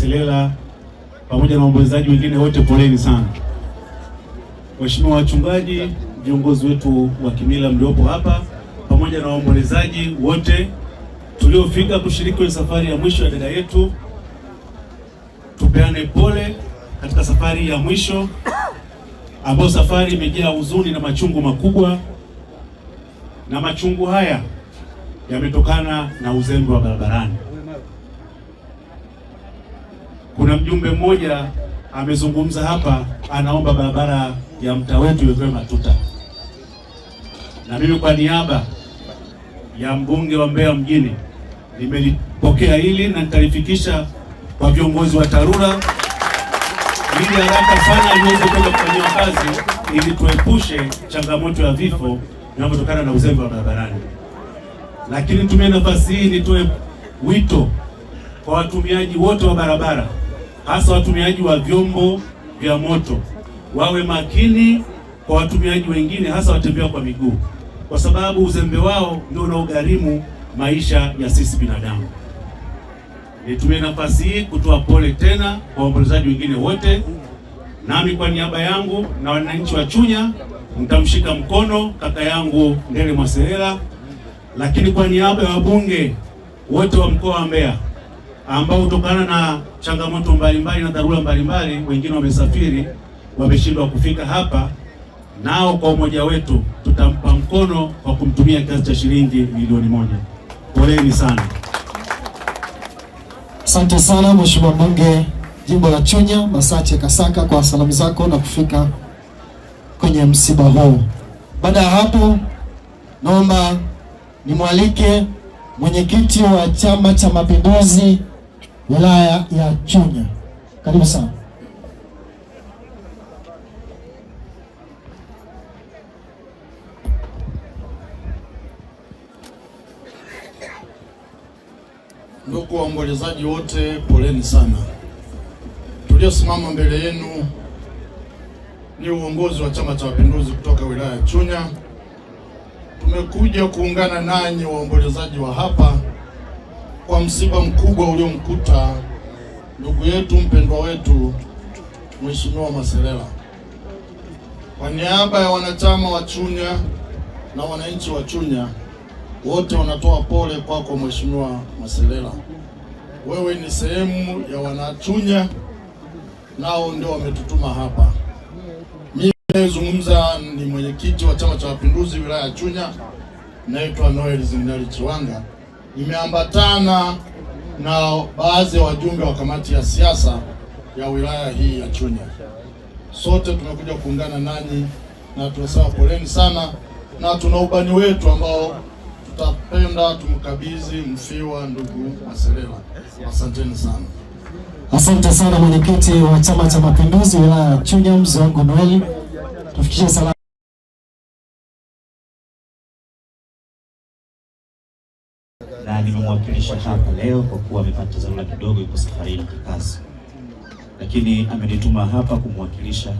Maselela pamoja na waombolezaji wengine wote, poleni sana. Waheshimiwa wachungaji, viongozi wetu wa kimila mliopo hapa, pamoja na waombolezaji wote tuliofika kushiriki kwenye safari ya mwisho ya dada yetu, tupeane pole katika safari ya mwisho ambayo safari imejaa huzuni na machungu makubwa, na machungu haya yametokana na uzembe wa barabarani. Kuna mjumbe mmoja amezungumza hapa, anaomba barabara ya mtaa wetu iwekewe matuta, na mimi kwa niaba ya mbunge wa Mbeya mjini nimelipokea hili na nitalifikisha kwa viongozi wa TARURA ili haraka sana liweze kwenda kufanyiwa kazi, ili tuepushe changamoto ya vifo vinavyotokana na uzembe wa barabarani. Lakini nitumie nafasi hii nitoe wito kwa watumiaji wote wa barabara, hasa watumiaji wa vyombo vya moto, wawe makini kwa watumiaji wengine, hasa watembea kwa miguu, kwa sababu uzembe wao ndio unaogharimu maisha ya sisi binadamu. Nitumie nafasi hii kutoa pole tena kwa waombolezaji wengine wote, nami kwa niaba yangu na wananchi wa Chunya mtamshika mkono kaka yangu Ndele Maselela, lakini kwa niaba ya wabunge wote wa mkoa wa Mbeya ambao kutokana na changamoto mbalimbali na dharura mbalimbali, wengine wamesafiri, wameshindwa kufika hapa, nao kwa umoja wetu tutampa mkono kwa kumtumia kiasi cha shilingi milioni 1. Poleni sana. Asante sana Mheshimiwa Mbunge Jimbo la Chunya Masache Kasaka kwa salamu zako na kufika kwenye msiba huu. Baada ya hapo, naomba nimwalike mwenyekiti wa Chama cha Mapinduzi wilaya ya Chunya. Karibu sana. Ndugu waombolezaji wote, poleni sana. Tuliosimama mbele yenu ni uongozi wa Chama cha Mapinduzi kutoka wilaya ya Chunya. Tumekuja kuungana nanyi waombolezaji wa hapa kwa msiba mkubwa uliomkuta ndugu yetu mpendwa wetu Mheshimiwa Maselela. Kwa niaba ya wanachama wa Chunya na wananchi wa Chunya wote wanatoa pole kwako Mheshimiwa Maselela. Wewe ni sehemu ya wanachunya, nao ndio wametutuma hapa. Mimi nazungumza ni mwenyekiti wa Chama cha Mapinduzi wilaya ya Chunya, naitwa Noel Zingali Chiwanga. Nimeambatana na baadhi ya wajumbe wa kamati ya siasa ya wilaya hii ya Chunya. Sote tumekuja kuungana nanyi na tunasema poleni sana, na tuna ubani wetu ambao tutapenda tumkabidhi mfiwa ndugu Maselela. Asanteni sana. Asante sana mwenyekiti wa Chama cha Mapinduzi wilaya ya Chunya, mzee wangu Noel. Tufikishe salamu. Na nimemwakilisha hapa leo kwa kuwa amepata dharura kidogo, yuko safarini kikazi, lakini amenituma hapa kumwakilisha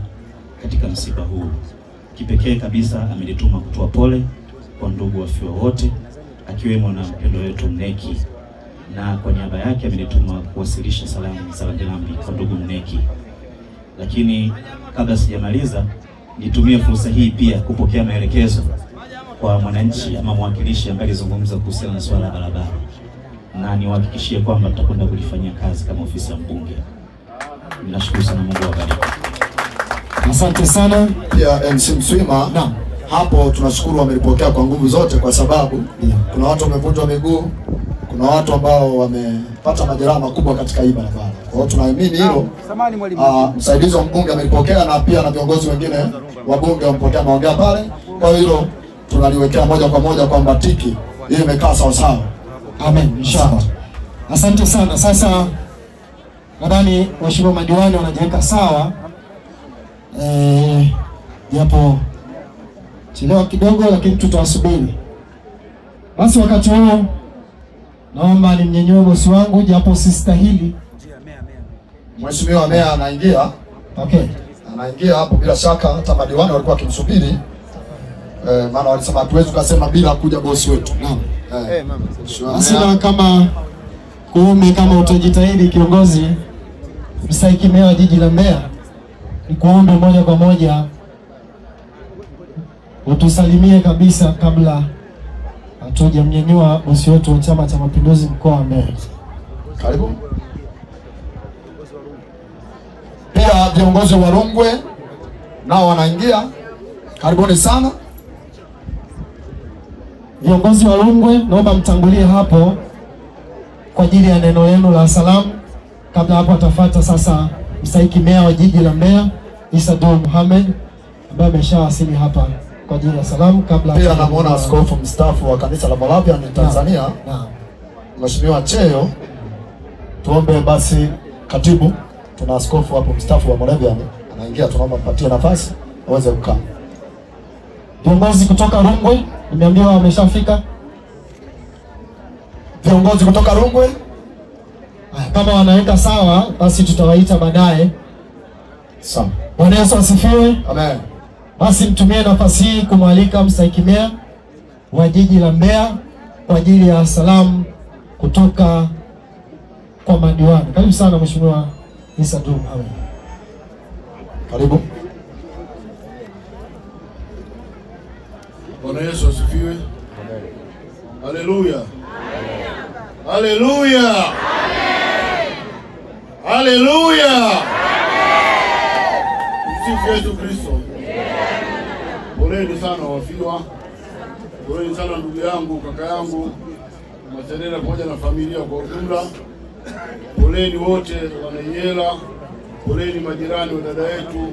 katika msiba huu. Kipekee kabisa amenituma kutoa pole kwa ndugu wafiwa wote, akiwemo na mpendo wetu Mneki, na kwa niaba yake amenituma kuwasilisha salamu za rambirambi kwa ndugu Mneki. Lakini kabla sijamaliza, nitumie fursa hii pia kupokea maelekezo kwa mwananchi ama mwakilishi ambaye alizungumza kuhusiana na swala la barabara, na niwahakikishie kwamba tutakwenda kulifanyia kazi kama ofisi ya mbunge. Ninashukuru sana, Mungu awabariki. Asante sana. Ya MC Mswima, naam, hapo tunashukuru wamelipokea kwa nguvu zote, kwa sababu kuna watu wamevunjwa miguu, kuna watu ambao wamepata majeraha makubwa katika hii barabara. Kwa hiyo tunaamini hilo. Msaidizi wa mbunge amelipokea na pia na viongozi wengine wa bunge wamepokea, maongea pale. Kwa hiyo tunaliwekea moja kwa moja kwamba tiki hii imekaa sawa sawa. Amen, inshallah. Asante sana. Sasa nadhani waheshimiwa madiwani wanajiweka sawa, japo chelewa kidogo, lakini tutawasubiri. Basi wakati huo naomba nimnyenyue bosi wangu, japo sistahili. Mheshimiwa Meya anaingia. Okay. Anaingia hapo, bila shaka hata madiwani walikuwa wakimsubiri. Maana walisema hatuwezi kusema bila kuja bosi wetu. Naam. Asina kama kuume, kama utajitahidi kiongozi, mstahiki meya wa jiji la Mbeya, nikuombe moja kwa moja utusalimie kabisa kabla hatujamnyanyua bosi wetu wa Chama cha Mapinduzi mkoa wa Mbeya. Karibu. Pia viongozi wa Rungwe nao wanaingia. Karibuni sana. Viongozi wa Rungwe, naomba mtangulie hapo kwa ajili ya neno lenu la salamu. Kabla hapo atafuata sasa mstahiki meya wa jiji la Mbeya Issa Dul Mohamed ambaye ameshawasili hapa kwa ajili ya salamu. Kabla pia namuona askofu mstaafu wa kanisa la Moravian Tanzania, Mheshimiwa Cheyo. Tuombe basi katibu, tuna askofu hapo mstaafu wa Moravian anaingia, tunaomba mpatie nafasi aweze kukaa. Viongozi kutoka Rungwe nimeambiwa wameshafika. Viongozi kutoka Rungwe kama wanaweka sawa, basi tutawaita baadaye. Sawa. Bwana Yesu asifiwe. Amen. Basi mtumie nafasi hii kumwalika mstahiki meya wa jiji la Mbeya kwa ajili ya salamu kutoka kwa madiwani. Karibu sana Mheshimiwa Issa Dul Mohamed. Karibu. Bwana Yesu asifiwe. Haleluya. Haleluya. Haleluya. Msifu Yesu Kristo. Poleni sana wafiwa. Poleni sana ndugu yangu, kaka yangu Maserela pamoja na familia kwa ujumla. Poleni wote Wanaiela. Poleni majirani wa dada yetu.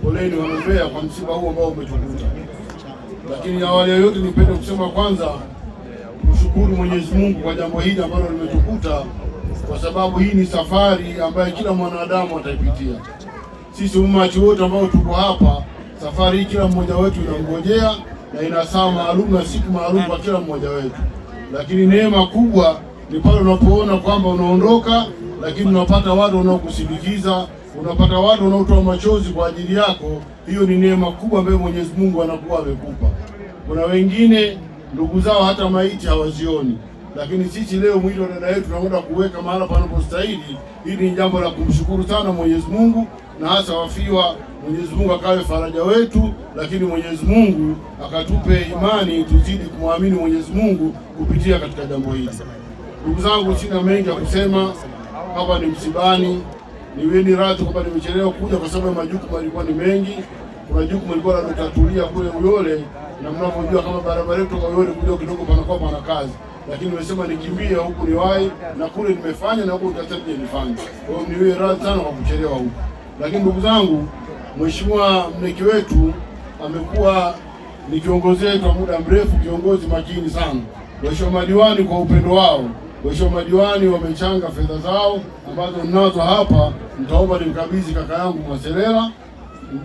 Poleni Wanambea kwa msiba huu ambao umetukuta. Lakini awali ya yote nipende kusema kwanza kushukuru Mwenyezi Mungu kwa jambo hili ambalo limetukuta, kwa sababu hii ni safari ambayo kila mwanadamu ataipitia. Sisi umati wote ambao tuko hapa, safari hii kila mmoja wetu inangojea na ina saa maalum na siku maalum kwa kila mmoja wetu. Lakini neema kubwa ni pale unapoona kwamba unaondoka, lakini unapata watu wanaokusindikiza, unapata watu wanaotoa machozi kwa ajili yako. Hiyo ni neema kubwa ambayo Mwenyezi Mungu anakuwa amekupa. Kuna wengine ndugu zao hata maiti hawazioni, lakini sisi leo mwili wa dada yetu tunakwenda kuweka mahala panapostahili. Hili ni jambo la kumshukuru sana Mwenyezi Mungu, na hasa wafiwa, Mwenyezi Mungu akawe faraja wetu, lakini Mwenyezi Mungu akatupe imani tuzidi kumwamini Mwenyezi Mungu kupitia katika jambo hili. Ndugu zangu, sina mengi ya kusema, hapa ni msibani. Niweni radhi kwamba nimechelewa kuja kwa sababu majukumu yalikuwa ni mengi. Kuna jukumu lilikuwa la kutatulia kule Uyole, na mnavyojua kama barabara yetu kwa Uyole kuja kidogo panakuwa pana kazi. Lakini nimesema nikimbie huku niwahi, na kule nimefanya na huku nitasaidia nifanye. Kwa hiyo niwe radhi sana kwa kuchelewa huku. Lakini ndugu zangu, Mheshimiwa mneki wetu amekuwa ni kiongozi wetu kwa muda mrefu, kiongozi makini sana. Mheshimiwa madiwani kwa upendo wao, Mheshimiwa madiwani wamechanga fedha zao ambazo ninazo hapa, nitaomba nimkabidhi kaka yangu Maserela,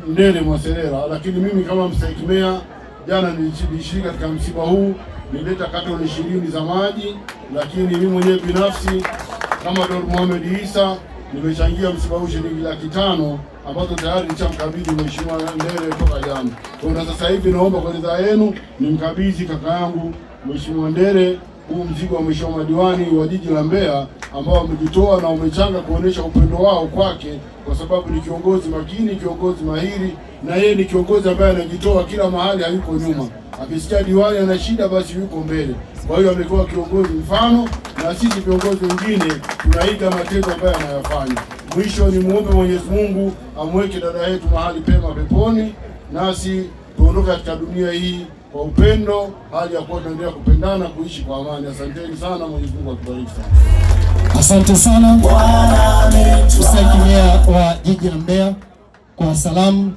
Ndele Maserela. Lakini mimi kama mstahiki meya, jana nilishiriki katika msiba huu, nileta katoni 20 za maji, lakini mimi mwenyewe binafsi kama Dr. Mohamed Issa nimechangia msiba huu shilingi 500,000 ambazo tayari nishamkabidhi Mheshimiwa Ndele toka jana. Kwa sasa hivi naomba kwa ridhaa yenu nimkabidhi kaka yangu Mheshimiwa Ndele huu mzigo wa Mheshimiwa madiwani wa jiji la Mbeya ambao wamejitoa na wamechanga kuonesha upendo wao kwake, kwa sababu ni kiongozi makini, kiongozi mahiri, na yeye ni kiongozi ambaye anajitoa kila mahali, hayuko nyuma. Akisikia diwani ana shida basi yuko mbele. Kwa hiyo amekuwa kiongozi mfano, na sisi viongozi wengine tunaiga matendo ambayo anayafanya. Mwisho ni muombe Mwenyezi Mungu amweke dada yetu mahali pema peponi, nasi tuondoke katika dunia hii kwa upendo, hali ya kuwa tunaendelea kupendana, kuishi kwa amani. Asanteni sana, Mwenyezi Mungu atubariki sana. Asante sana mstahiki meya wa jiji la Mbeya kwa salamu,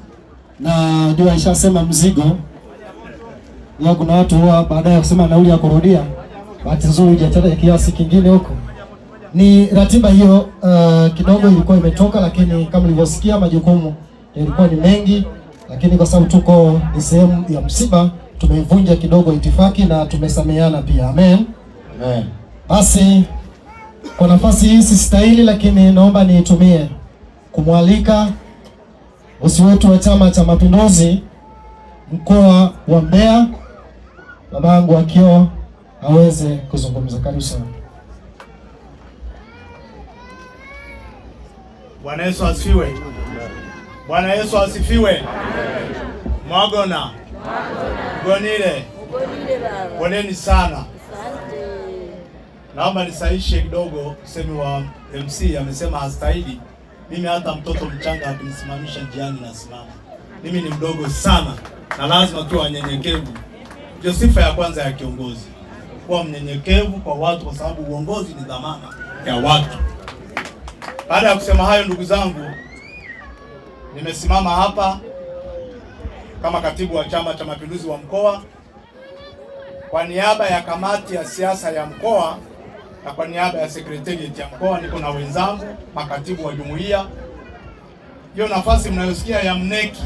na ndio aishasema mzigo. Leo kuna watu huwa baadaye kusema nauli ya kurudia, bahati nzuri hujataja kiasi kingine huko. Ni ratiba hiyo kidogo ilikuwa imetoka, lakini kama mlivyosikia majukumu yalikuwa ni mengi, lakini kwa sababu tuko ni sehemu ya msiba tumeivunja kidogo itifaki na tumesameheana pia. Amen. Amen. Basi kwa nafasi hii sistahili, lakini naomba niitumie kumwalika bosi wetu wa Chama cha Mapinduzi mkoa wa Mbeya, babangu Akio, aweze kuzungumza. Karibu sana. Bwana Yesu asifiwe. Bwana Yesu asifiwe. Mwagona. Gonile. Boneni sana. Naomba nisaishe kidogo usemi wa MC, amesema hastahili. Mimi hata mtoto mchanga akinisimamisha njiani nasimama. Mimi ni mdogo sana na lazima tuwe wanyenyekevu. Ndio sifa ya kwanza ya kiongozi. Kuwa mnyenyekevu kwa watu, kwa sababu uongozi ni dhamana ya watu. Baada ya kusema hayo, ndugu zangu, nimesimama hapa kama katibu wa Chama cha Mapinduzi wa mkoa kwa niaba ya kamati ya siasa ya mkoa na kwa niaba ya secretariat ya mkoa. Niko na wenzangu makatibu wa jumuiya. Hiyo nafasi mnayosikia ya mneki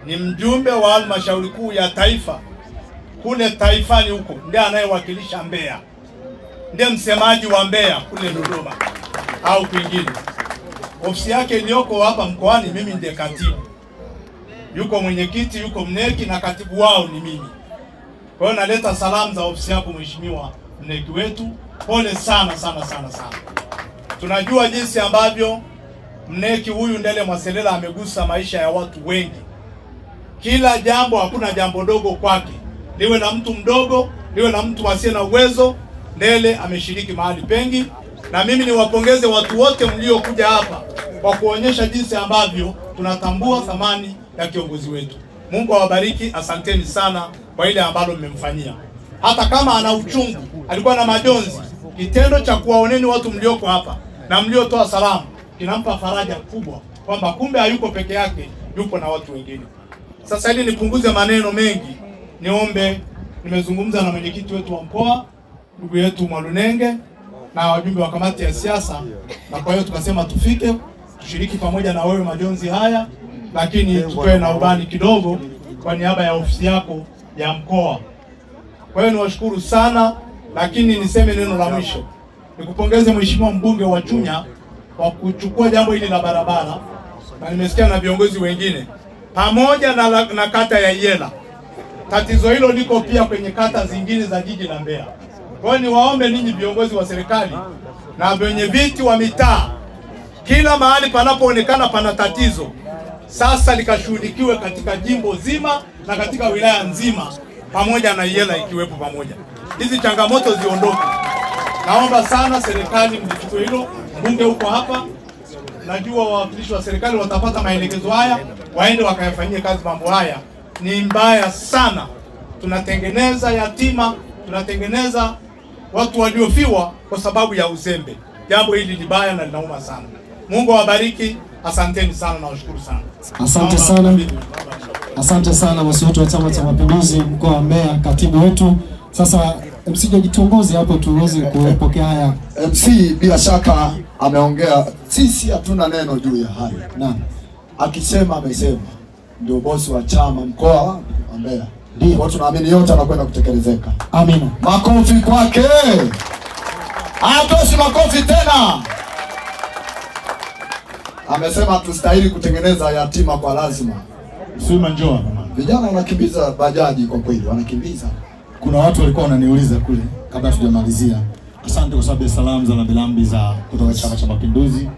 ni mjumbe wa halmashauri kuu ya taifa kule taifani huko, ndiye anayewakilisha Mbeya, ndiye msemaji wa Mbeya kule Dodoma au kwingine. Ofisi yake iliyoko hapa mkoani, mimi ndiye katibu. Yuko mwenyekiti, yuko mneki na katibu wao ni mimi. Kwa hiyo naleta salamu za ofisi yako mheshimiwa mneki wetu. Pole sana sana sana sana. Tunajua jinsi ambavyo mneki huyu Ndele Mwaselela amegusa maisha ya watu wengi. Kila jambo, hakuna jambo dogo kwake. Liwe na mtu mdogo, liwe na mtu asiye na uwezo, Ndele ameshiriki mahali pengi. Na mimi niwapongeze watu wote mliokuja hapa kwa kuonyesha jinsi ambavyo tunatambua thamani ya kiongozi wetu. Mungu awabariki, asanteni sana kwa ile ambalo mmemfanyia. Hata kama ana uchungu, alikuwa na majonzi, kitendo cha kuwaoneni watu mlioko hapa na mliotoa salamu kinampa faraja kubwa kwamba kumbe hayuko peke yake, yupo na watu wengine. Sasa ili nipunguze maneno mengi, niombe, nimezungumza na mwenyekiti wetu wa mkoa ndugu yetu Mwalunenge na wajumbe wa kamati ya siasa, na kwa hiyo tukasema tufike tushiriki pamoja na wewe majonzi haya, lakini tupewe na ubani kidogo kwa niaba ya ofisi yako ya mkoa. Kwa hiyo niwashukuru sana, lakini niseme neno la mwisho. Nikupongeze mheshimiwa mbunge wa Chunya kwa kuchukua jambo hili la barabara, na nimesikia na viongozi wengine pamoja na kata ya Iyela. Tatizo hilo liko pia kwenye kata zingine za jiji la Mbeya. Kwa hiyo niwaombe ninyi viongozi wa serikali na wenye viti wa mitaa, kila mahali panapoonekana pana tatizo sasa likashughulikiwe katika jimbo zima na katika wilaya nzima pamoja na Iyela ikiwepo pamoja. Hizi changamoto ziondoke. Naomba sana serikali mlichukue hilo. Mbunge huko hapa, najua wawakilishi wa serikali watapata maelekezo haya, waende wakayafanyie kazi mambo haya. Ni mbaya sana. Tunatengeneza yatima, tunatengeneza watu waliofiwa kwa sababu ya uzembe. Jambo hili ni baya na linauma sana. Mungu awabariki. Asanteni sana na washukuru sana. Asante sana. Asante sana mwenyekiti wetu wa Chama cha Mapinduzi mkoa wa Mbeya, katibu wetu. Sasa MC jitongoze hapo tuweze kupokea haya. MC bila shaka ameongea, sisi hatuna neno juu ya hayo. Naam. Akisema amesema. Ndio bosi wa chama mkoa wa Mbeya. Ndio tunaamini yote anakwenda kutekelezeka. Amina. Makofi kwake. Atoshi makofi tena. Amesema tustahili kutengeneza yatima kwa lazima. Sima njoo hapa. Vijana wanakimbiza bajaji kwa kweli, wanakimbiza. Kuna watu walikuwa wananiuliza kule kabla tujamalizia. Asante kwa sababu ya salamu za rambirambi za kutoka Chama cha Mapinduzi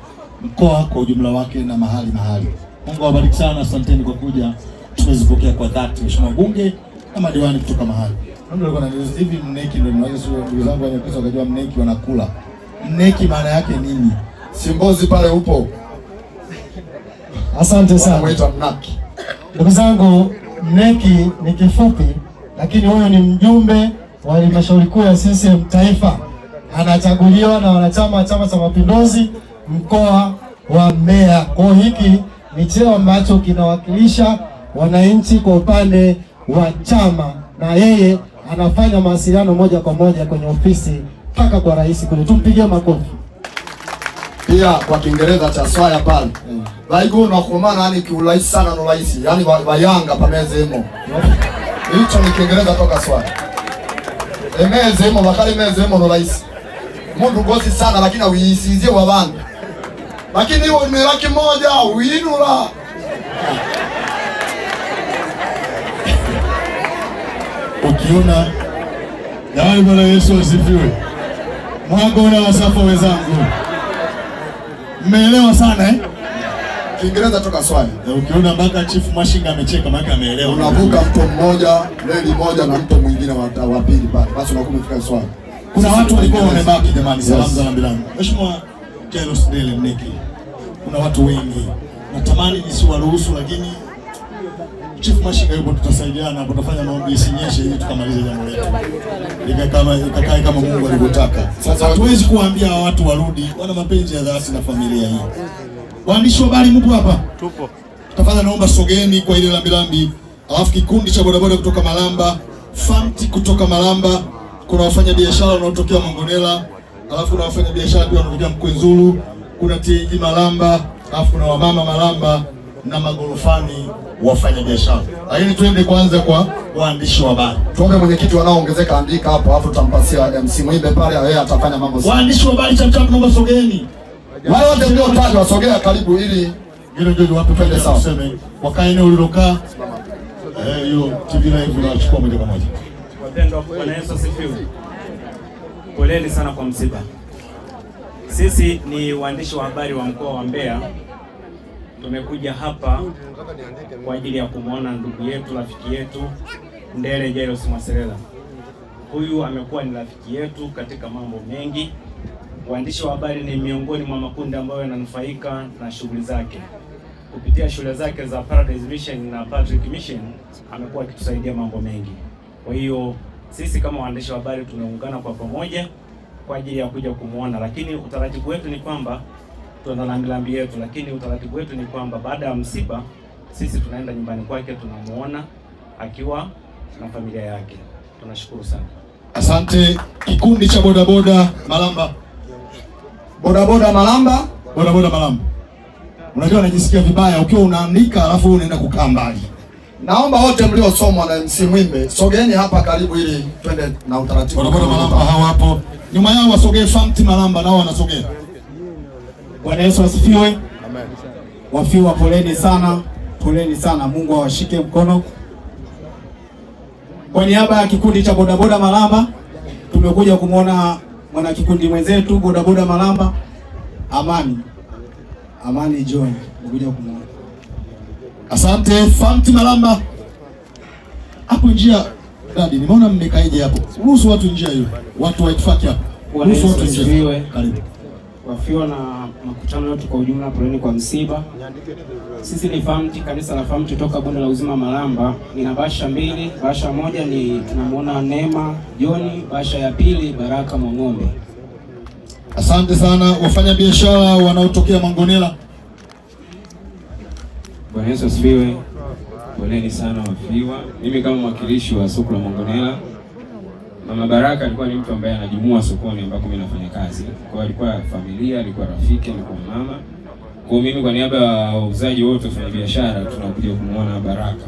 mkoa kwa ujumla wake na mahali. Mungu awabariki sana, asanteni kwa kuja. Tumezipokea kwa dhati mheshimiwa bunge na madiwani kutoka mahali. Ndio alikuwa ananiuliza hivi mneki ndio mnaweza ndugu zangu wanyepesa wakajua mneki wanakula. Mneki maana yake nini? Simbozi pale upo. Asante sana. Waita mnaki. Ndugu zangu, mneki ni kifupi, lakini huyo ni mjumbe wa halmashauri kuu ya CCM taifa. Anachaguliwa na wanachama wa Chama cha Mapinduzi mkoa wa Mbeya. Kwa hiki ni cheo ambacho kinawakilisha wananchi kwa upande wa chama, na yeye anafanya mawasiliano moja kwa moja kwenye ofisi mpaka kwa rais kule. Tumpigie makofi. Pia kwa Kiingereza cha swaya pale. Baigo na kumana yani kiulahisi sana no rahisi. Yani bayanga pameze emo. Hicho ni Kiingereza toka swaya. Emeze emo bakali meze emo no rahisi. Mundu gosi sana lakini uisizie wabanga. Lakini hiyo ni laki moja uinula. Ukiona Jamani, Bwana Yesu asifiwe. Mwagona wasafa wenzangu. Mmeelewa sana eh? Kiingereza toka swali. Ukiona mpaka Chief Mashinga amecheka maana ameelewa. Unavuka mto mmoja, reli moja na mto mwingine wa pili pale. Basi unakuwa umefika swali. Kuna watu walikuwa wamebaki jamani, salamu za rambirambi. Mheshimiwa Jairus Dele Mneki. Kuna watu wengi. Natamani nisiwaruhusu lakini Chief Mashinga yupo, tutasaidiana hapo, tutafanya maombi isinyeshe ili tukamalize jambo letu. Ikakae kama Mungu alivyotaka. Sasa hatuwezi kuambia watu warudi, wana mapenzi ya dhati na familia hii. Waandishi wa habari mpo hapa? Tupo. Tafadhali naomba sogeni kwa ile rambirambi. Alafu kikundi cha bodaboda kutoka Malamba, Famti kutoka Malamba, kuna wafanya biashara wanaotokea Mangonela, alafu kuna wafanya biashara pia wanaotokea Mkwenzulu, kuna TG Malamba, alafu kuna wamama Malamba na magorofani wafanya biashara. Lakini twende kwanza kwa waandishi wa habari. Tuombe mwenyekiti wanaoongezeka andika hapo, alafu tutampasia MC Mwimbe pale, yeye atafanya mambo sawa. Waandishi wa habari chap naomba sogeni. Wale wote ndio tajwa wasogea karibu ili ndio wape twende sawa. Tuseme wakae eneo ulilokaa. Hiyo TV live inachukua moja kwa moja. Wapendwa, Bwana Yesu asifiwe. Poleni sana kwa msiba. Sisi ni waandishi wa habari wa mkoa wa Mbeya. Tumekuja hapa kwa ajili ya kumwona ndugu yetu, rafiki yetu Ndele Jairus Mwaselela. Huyu amekuwa ni rafiki yetu katika mambo mengi. Waandishi wa habari ni miongoni mwa makundi ambayo yananufaika na shughuli zake. Kupitia shule zake za Paradise Mission na Patrick Mission amekuwa akitusaidia mambo mengi. Kwa hiyo sisi kama waandishi wa habari tumeungana kwa pamoja kwa ajili ya kuja kumuona, lakini utaratibu wetu ni kwamba tuna rambirambi yetu, lakini utaratibu wetu ni kwamba baada ya msiba sisi tunaenda nyumbani kwake, tunamuona akiwa na familia yake. Tunashukuru sana. Asante. Kikundi cha bodaboda Malamba. Bodaboda Malamba, bodaboda Malamba. Unajua najisikia vibaya ukiwa unaandika alafu unaenda kukaa mbali. Naomba wote mliosomwa na MC Mwimbe sogeni hapa karibu ili twende na utaratibu. Bodaboda Malamba hao hapo. Nyuma yao wasogee Famti Malamba nao wanasogea. Bwana Yesu asifiwe. Amen. Wafiwa poleni sana. Poleni sana. Mungu awashike mkono. Kwa niaba ya kikundi cha bodaboda Malamba tumekuja kumwona mwana kikundi mwenzetu bodaboda Malamba Amani John. Tumekuja kumwona. Asante Famti Malamba. Hapo njia dadi nimeona mmekaeje hapo. Ruhusu watu njia hiyo. Watu wa itifaki hapo. Ruhusu watu njia. Karibu. Wafiwa na makutano yote kwa ujumla, poleni kwa msiba. Sisi ni Famti, kanisa la Famti toka Bonde la Uzima Malamba. Nina basha mbili. Basha moja ni tunamuona Neema Joni, basha ya pili Baraka Mwang'ombe. Asante sana. Wafanya biashara wanaotokea Mangonela. Bwana Yesu asifiwe. Poleni sana wafiwa. Mimi kama mwakilishi wa soko la Mangonela, Mama Baraka alikuwa ni mtu ambaye anajumua sokoni ambako mimi nafanya kazi. Kwa alikuwa familia, alikuwa rafiki, alikuwa mama. Kwa mimi kwa niaba ya wauzaji wote wafanya biashara tunakuja kumuona Baraka.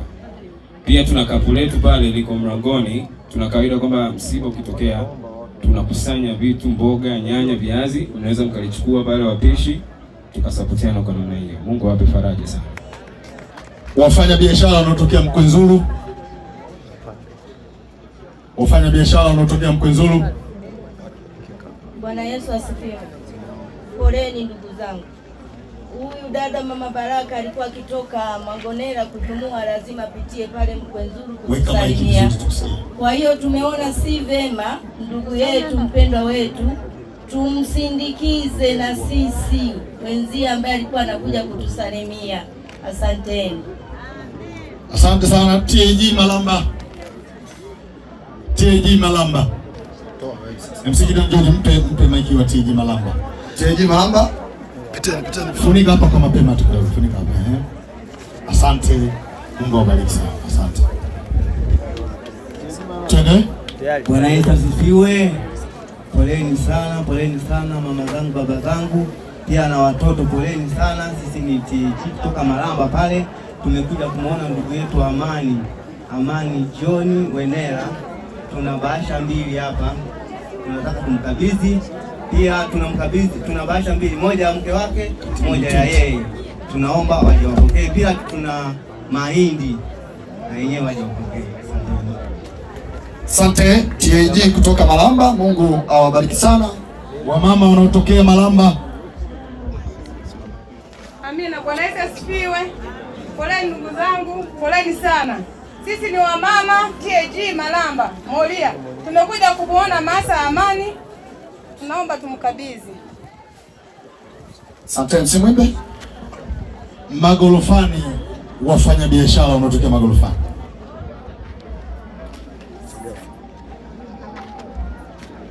Pia tuna kapu letu pale liko mlangoni. Tuna kawaida kwamba msiba ukitokea tunakusanya vitu, mboga, nyanya, viazi, unaweza mkalichukua pale wapishi tukasapotiana kwa namna hiyo. Mungu awape faraja sana. Wafanya biashara wanaotokea Mkwenzulu. Wafanya biashara wanaotokea Mkwenzulu. Bwana Yesu asifiwe. Poleni ndugu zangu. Huyu dada Mama Baraka alikuwa akitoka Mangonela kujumua, lazima pitie pale Mkwenzulu kusalimia. Kwa hiyo tumeona si vema ndugu yetu mpendwa wetu tumsindikize na sisi wenzie ambaye alikuwa anakuja kutusalimia. Asanteni. Asante sana. TG Malamba. TG Malamba. MC Gideon George mpe maiki wa TG Malamba. TG Malamba. Piteni. Funika hapa kwa mapema tu, funika hapa Asante. Mungu awabariki sana. Asante. Twende. Bwana Yesu asifiwe. Poleni sana mama zangu, baba zangu, pia na watoto poleni sana. Sisi ni TG kutoka Malamba pale. Tumekuja kumuona ndugu yetu Amani John Wenera. Tuna bahasha mbili hapa. Tunataka kumkabidhi. Pia tuna bahasha mbili, moja ya mke wake, moja ya yeye. Tunaomba waje wapokee. Pia tuna mahindi na yenyewe waje wapokee. Asante TAG kutoka Malamba. Mungu awabariki sana. Wamama wanaotokea Malamba. Amina. Bwana Yesu asifiwe. Poleni ndugu zangu, poleni sana. Sisi ni wamama TAG Malamba Moria, tumekuja kumuona Masa Amani, tunaomba tumkabidhi. Asante. Msimwimbe. Magorofani, wafanya biashara wanaotokea magorofani.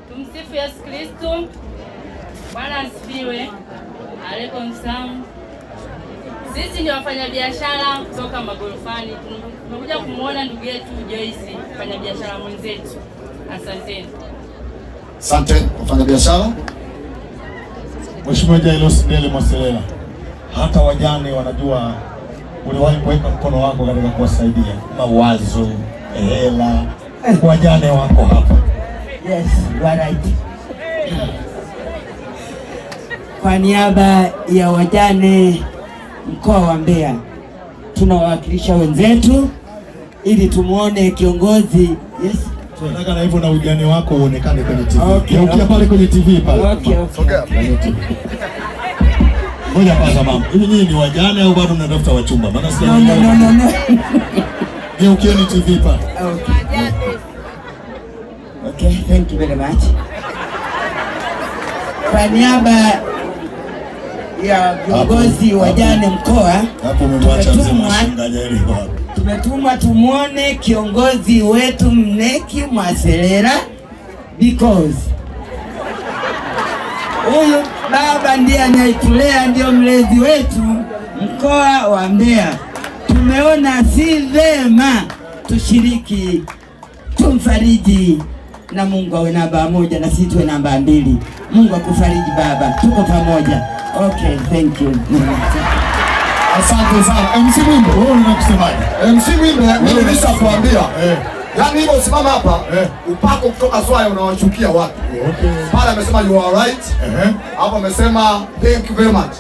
Tumsifu Yesu Kristo. Bwana asifiwe. Alaikum salaam. Sisi ni wafanyabiashara kutoka magorofani. Tumekuja kumuona ndugu yetu Joyce, mfanyabiashara mwenzetu. Asanteni. Asante. Wafanyabiashara. Mheshimiwa Jairus Ndele Mwaselela, hata wajane wanajua uliwahi kuweka mkono wako katika kuwasaidia mawazo, hela, wajane wako hapa. Yes, you are right. Kwa niaba ya wajane mkoa wa Mbeya, tunawakilisha wenzetu ili tumuone kiongozi. Yes. Tunataka na hivyo na ujane wako uonekane kwenye TV. Okay. Pale kwenye TV pale. Okay. Ngoja kwanza mama. Hivi nyinyi ni wajane au bado mnatafuta wachumba? Maana sasa No. Ukieni TV pale. Okay, thank you very much. Kwa niaba ya viongozi wajane mkoa, hapo umemwacha mzee Mwashingajaeli hapo. Tumetumwa tumuone kiongozi wetu Mneki Mwaselela because huyu baba ndiye anayetulea, ndio mlezi wetu mkoa wa Mbeya. Tumeona si vema tushiriki, tumfariji, na Mungu awe namba moja na sisi tuwe namba mbili. Mungu akufariji baba, tuko pamoja. Okay, thank you. Asante sana. MC Wimbo, wewe unakusemaje? MC Wimbo, mimi nishakwambia. Yaani hivyo usimama hapa, upako kutoka Swaya unawachukia watu. Okay. Pale amesema you are right. Hapo amesema thank you very much.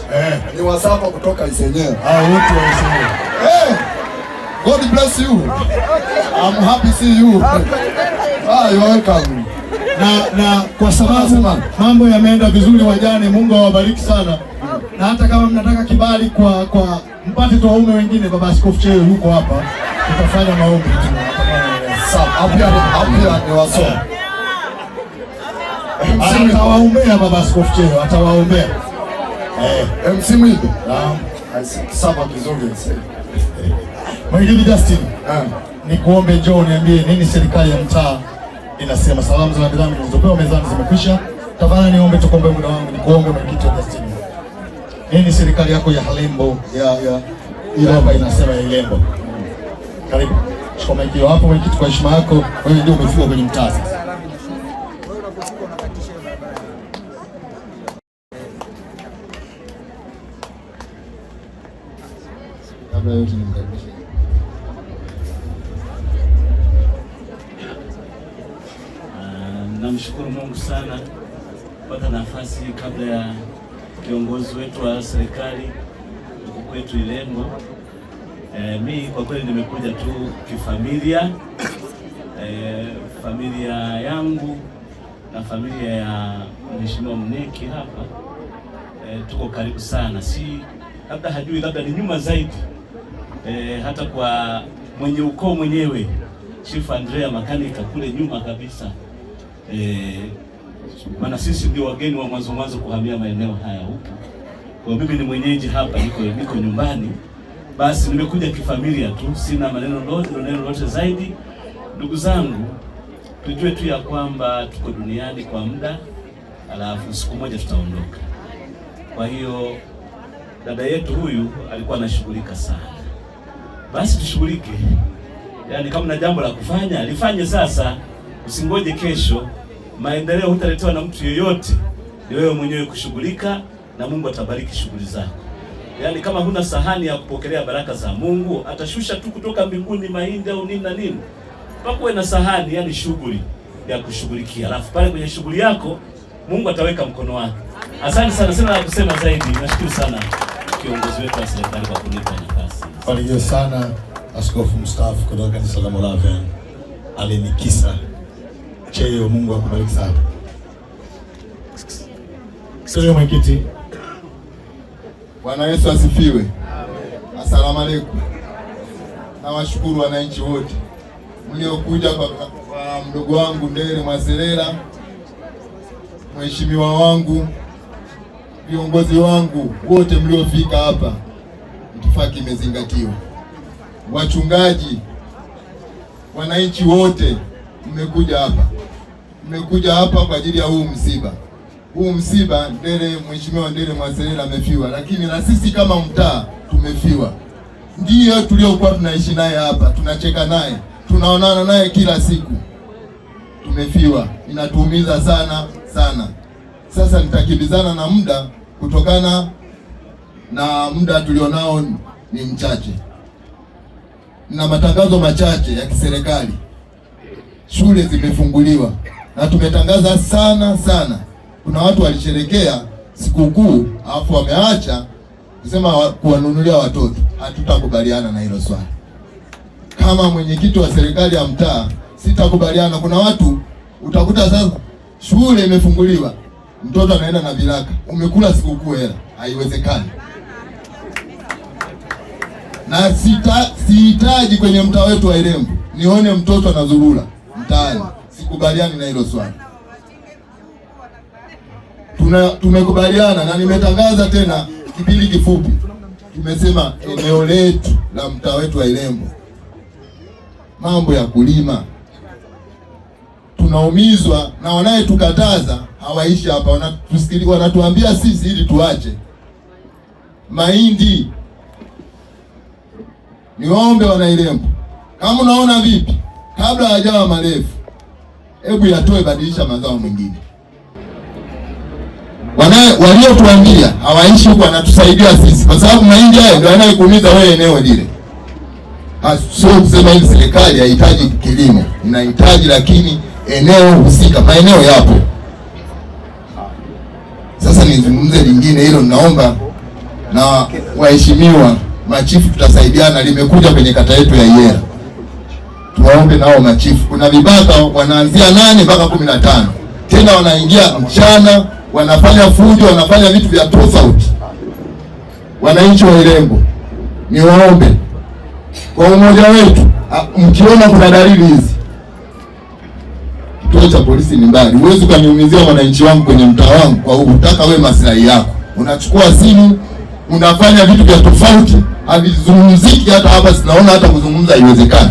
Ni wasapa kutoka Isenyewe. Wote wa Isenyewe. God bless you. I'm happy to see you. You're welcome. Na kwa sababu mambo yameenda vizuri wajane, Mungu awabariki sana. Na hata kama mnataka kibali kwa mpate tu waume wengine, baba Askofu Cheo yuko hapa, tutafanya maombi tu. Sawa, hapo ni waso. Atawaombea baba Askofu Cheo, atawaombea. MC Wimbo. Sawa vizuri sasa. Mwingine Justin. Nikuombe njoo uniambie nini serikali ya mtaa inasema. Salamu za bidhaa zilizopewa mezani zimekwisha. Tafadhali niombe tukombe muda wangu, nikuombe mwenyekiti wa Justin. Nini serikali yako ya Halembo ile hapa inasema ya Ilembo? Karibu. Chukua maiki hapo mwenyekiti, kwa heshima yako, wewe ndio umefika kwenye mtaa sasa. Kabla yote nimkaribishe. Namshukuru Mungu sana kupata nafasi kabla ya kiongozi wetu wa serikali huku kwetu Ilembo. Mimi kwa kweli nimekuja tu kifamilia, familia yangu na familia ya Mheshimiwa Mneki hapa tuko karibu sana, si labda hajui, labda ni nyuma zaidi, hata kwa mwenye ukoo mwenyewe Chief Andrea Makanika kule nyuma kabisa. Maana sisi ndio wageni wa mwanzo kuhamia maeneo haya huku. Kwa mimi ni mwenyeji hapa, niko nyumbani. Basi nimekuja kifamilia tu, sina neno lolote zaidi. Ndugu zangu, tujue tu ya kwamba tuko duniani kwa muda, alafu siku moja tutaondoka. Kwa hiyo dada yetu huyu alikuwa anashughulika sana. Basi tushughulike. Yaani kama na jambo la kufanya, lifanye sasa. Usingoje kesho. Maendeleo hutaletewa na mtu yeyote, ni wewe mwenyewe kushughulika, na Mungu atabariki shughuli zako. Yaani kama huna sahani ya kupokelea baraka za Mungu, atashusha tu kutoka mbinguni mahindi au nini na nini. Pakuwe na sahani, yani shughuli ya kushughulikia. Alafu pale kwenye shughuli yako Mungu ataweka mkono wake. Asante sana, sina la kusema zaidi. Nashukuru sana kiongozi wetu wa serikali kwa kunipa nafasi. Barikiwe sana Askofu mstaafu kutoka kanisa la Moravian Alenikisa Cheo, Mungu akubariki sana. Sio mwenyekiti. Bwana Yesu asifiwe. Asalamu alaykum. Nawashukuru wananchi wote mliokuja kwa mdogo wangu Ndere Mwaselela, mheshimiwa wangu, viongozi wangu wote mliofika hapa. Itifaki imezingatiwa. Wachungaji, wananchi wote mmekuja hapa. Mmekuja hapa kwa ajili ya huu msiba. Huu msiba mheshimiwa Ndere Mwaselela amefiwa, lakini na sisi kama mtaa tumefiwa. Ndiyo tuliokuwa tunaishi naye hapa, tunacheka naye, tunaonana naye kila siku. Tumefiwa. Inatuumiza sana sana. Sasa nitakimbizana na muda kutokana na muda tulionao ni mchache. Na matangazo machache ya kiserikali. Shule zimefunguliwa na tumetangaza sana sana. Kuna watu walisherekea sikukuu alafu wameacha kusema kuwanunulia watoto. Hatutakubaliana na hilo swali. Kama mwenyekiti wa serikali ya mtaa sitakubaliana. Kuna watu utakuta sasa shule imefunguliwa, mtoto anaenda na viraka. Umekula sikukuu hela. Haiwezekani. Na sihitaji kwenye mtaa wetu wa Irembo nione mtoto anazurura mtaani. Sikubaliani na hilo swali. Tumekubaliana na nimetangaza tena kipindi kifupi. Tumesema eneo letu la mtaa wetu wa Irembo, mambo ya kulima, tunaumizwa na wanayetukataza hawaishi hapa. Wanatuambia sisi ili tuache mahindi. Niwaombe wana Irembo, kama unaona vipi, kabla hajawa marefu, hebu yatoe, badilisha mazao mengine. Waliotuambia hawaishi huko wanatusaidia sisi, kwa sababu mahindi haya ndio yanayokuumiza wewe eneo lile. Sio kusema hivi serikali haihitaji kilimo, inahitaji, lakini eneo husika, maeneo yapo. Sasa nizungumze lingine hilo, ninaomba na waheshimiwa machifu tutasaidiana. Limekuja kwenye kata yetu ya Iyela, tuwaombe nao machifu. Kuna vibaka wanaanzia 8 mpaka 15, tena wanaingia mchana, wanafanya fujo, wanafanya vitu vya tofauti. Wananchi wa Irembo, niwaombe kwa umoja wetu, mkiona kuna dalili hizi, kituo cha polisi ni mbali. Huwezi kuniumizia wananchi wangu kwenye mtaa wangu kwa kutaka wewe maslahi yako. Unachukua simu, unafanya vitu vya tofauti, havizungumziki. Hata hapa sinaona hata kuzungumza haiwezekani.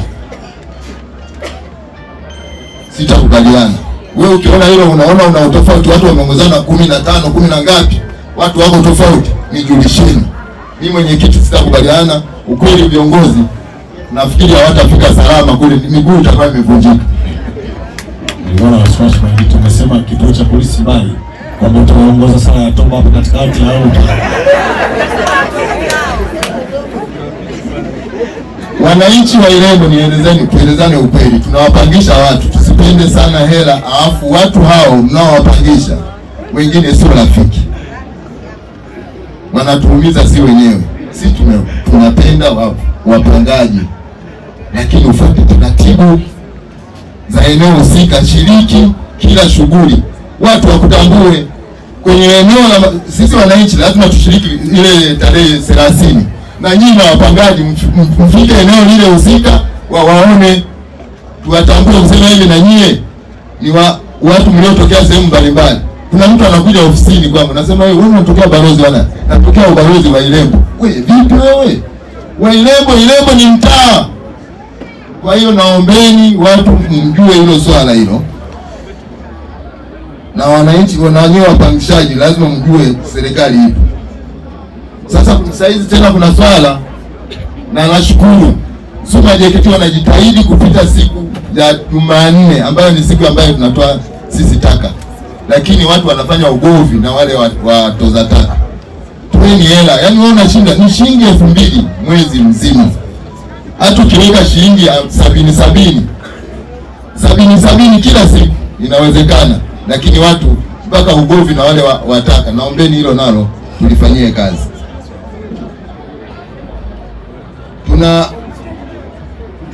Sitakubaliana. Wewe ukiona hilo, unaona una tofauti, watu wameongozana 15, 10 na ngapi, watu wako tofauti, nijulisheni. Mimi mwenyekiti sitakubaliana. Ukweli viongozi nafikiri hawatafika salama kule, miguu itakuwa imevunjika. Niliona wasiwasi mwenyekiti, umesema kituo cha polisi mbali, kwamba utaongoza sala ya toba hapo katikati au Wananchi wa Irembo, tuelezane ukweli. Tunawapangisha watu, tusipende sana hela, alafu watu hao mnaowapangisha wengine sio rafiki, wanatuumiza si wenyewe. Sisi tunapenda wapangaji, lakini ufuate taratibu za eneo husika. Shiriki kila shughuli, watu wakutambue kwenye eneo la sisi wananchi. Lazima tushiriki ile tarehe 30, na nyinyi na wapangaji mfike eneo lile husika, waone, tuwatambue, kusema hivi na nyie ni watu mliotokea sehemu mbalimbali. Kuna mtu anakuja ofisini kwangu, nasema wewe unatokea balozi wala natokea ubalozi wa Irembo. Wewe vipi wewe? Wa Irembo, Irembo ni mtaa. Kwa hiyo naombeni watu mjue hilo swala hilo. Na wananchi wananyewe wapangishaji lazima mjue serikali ipo. Sasa saizi tena kuna swala, na nashukuru Suma JKT wanajitahidi kupita siku ya Jumanne ambayo ni siku ambayo tunatoa sisi taka. Lakini watu wanafanya ugovi na wale watoza taka. Tueni hela. Yaani wewe unashinda ni shilingi 2000 mwezi mzima. Hata ukiweka shilingi 70 kila siku inawezekana. Lakini watu mpaka ugovi na wale wataka. Naombeni hilo nalo tulifanyie kazi.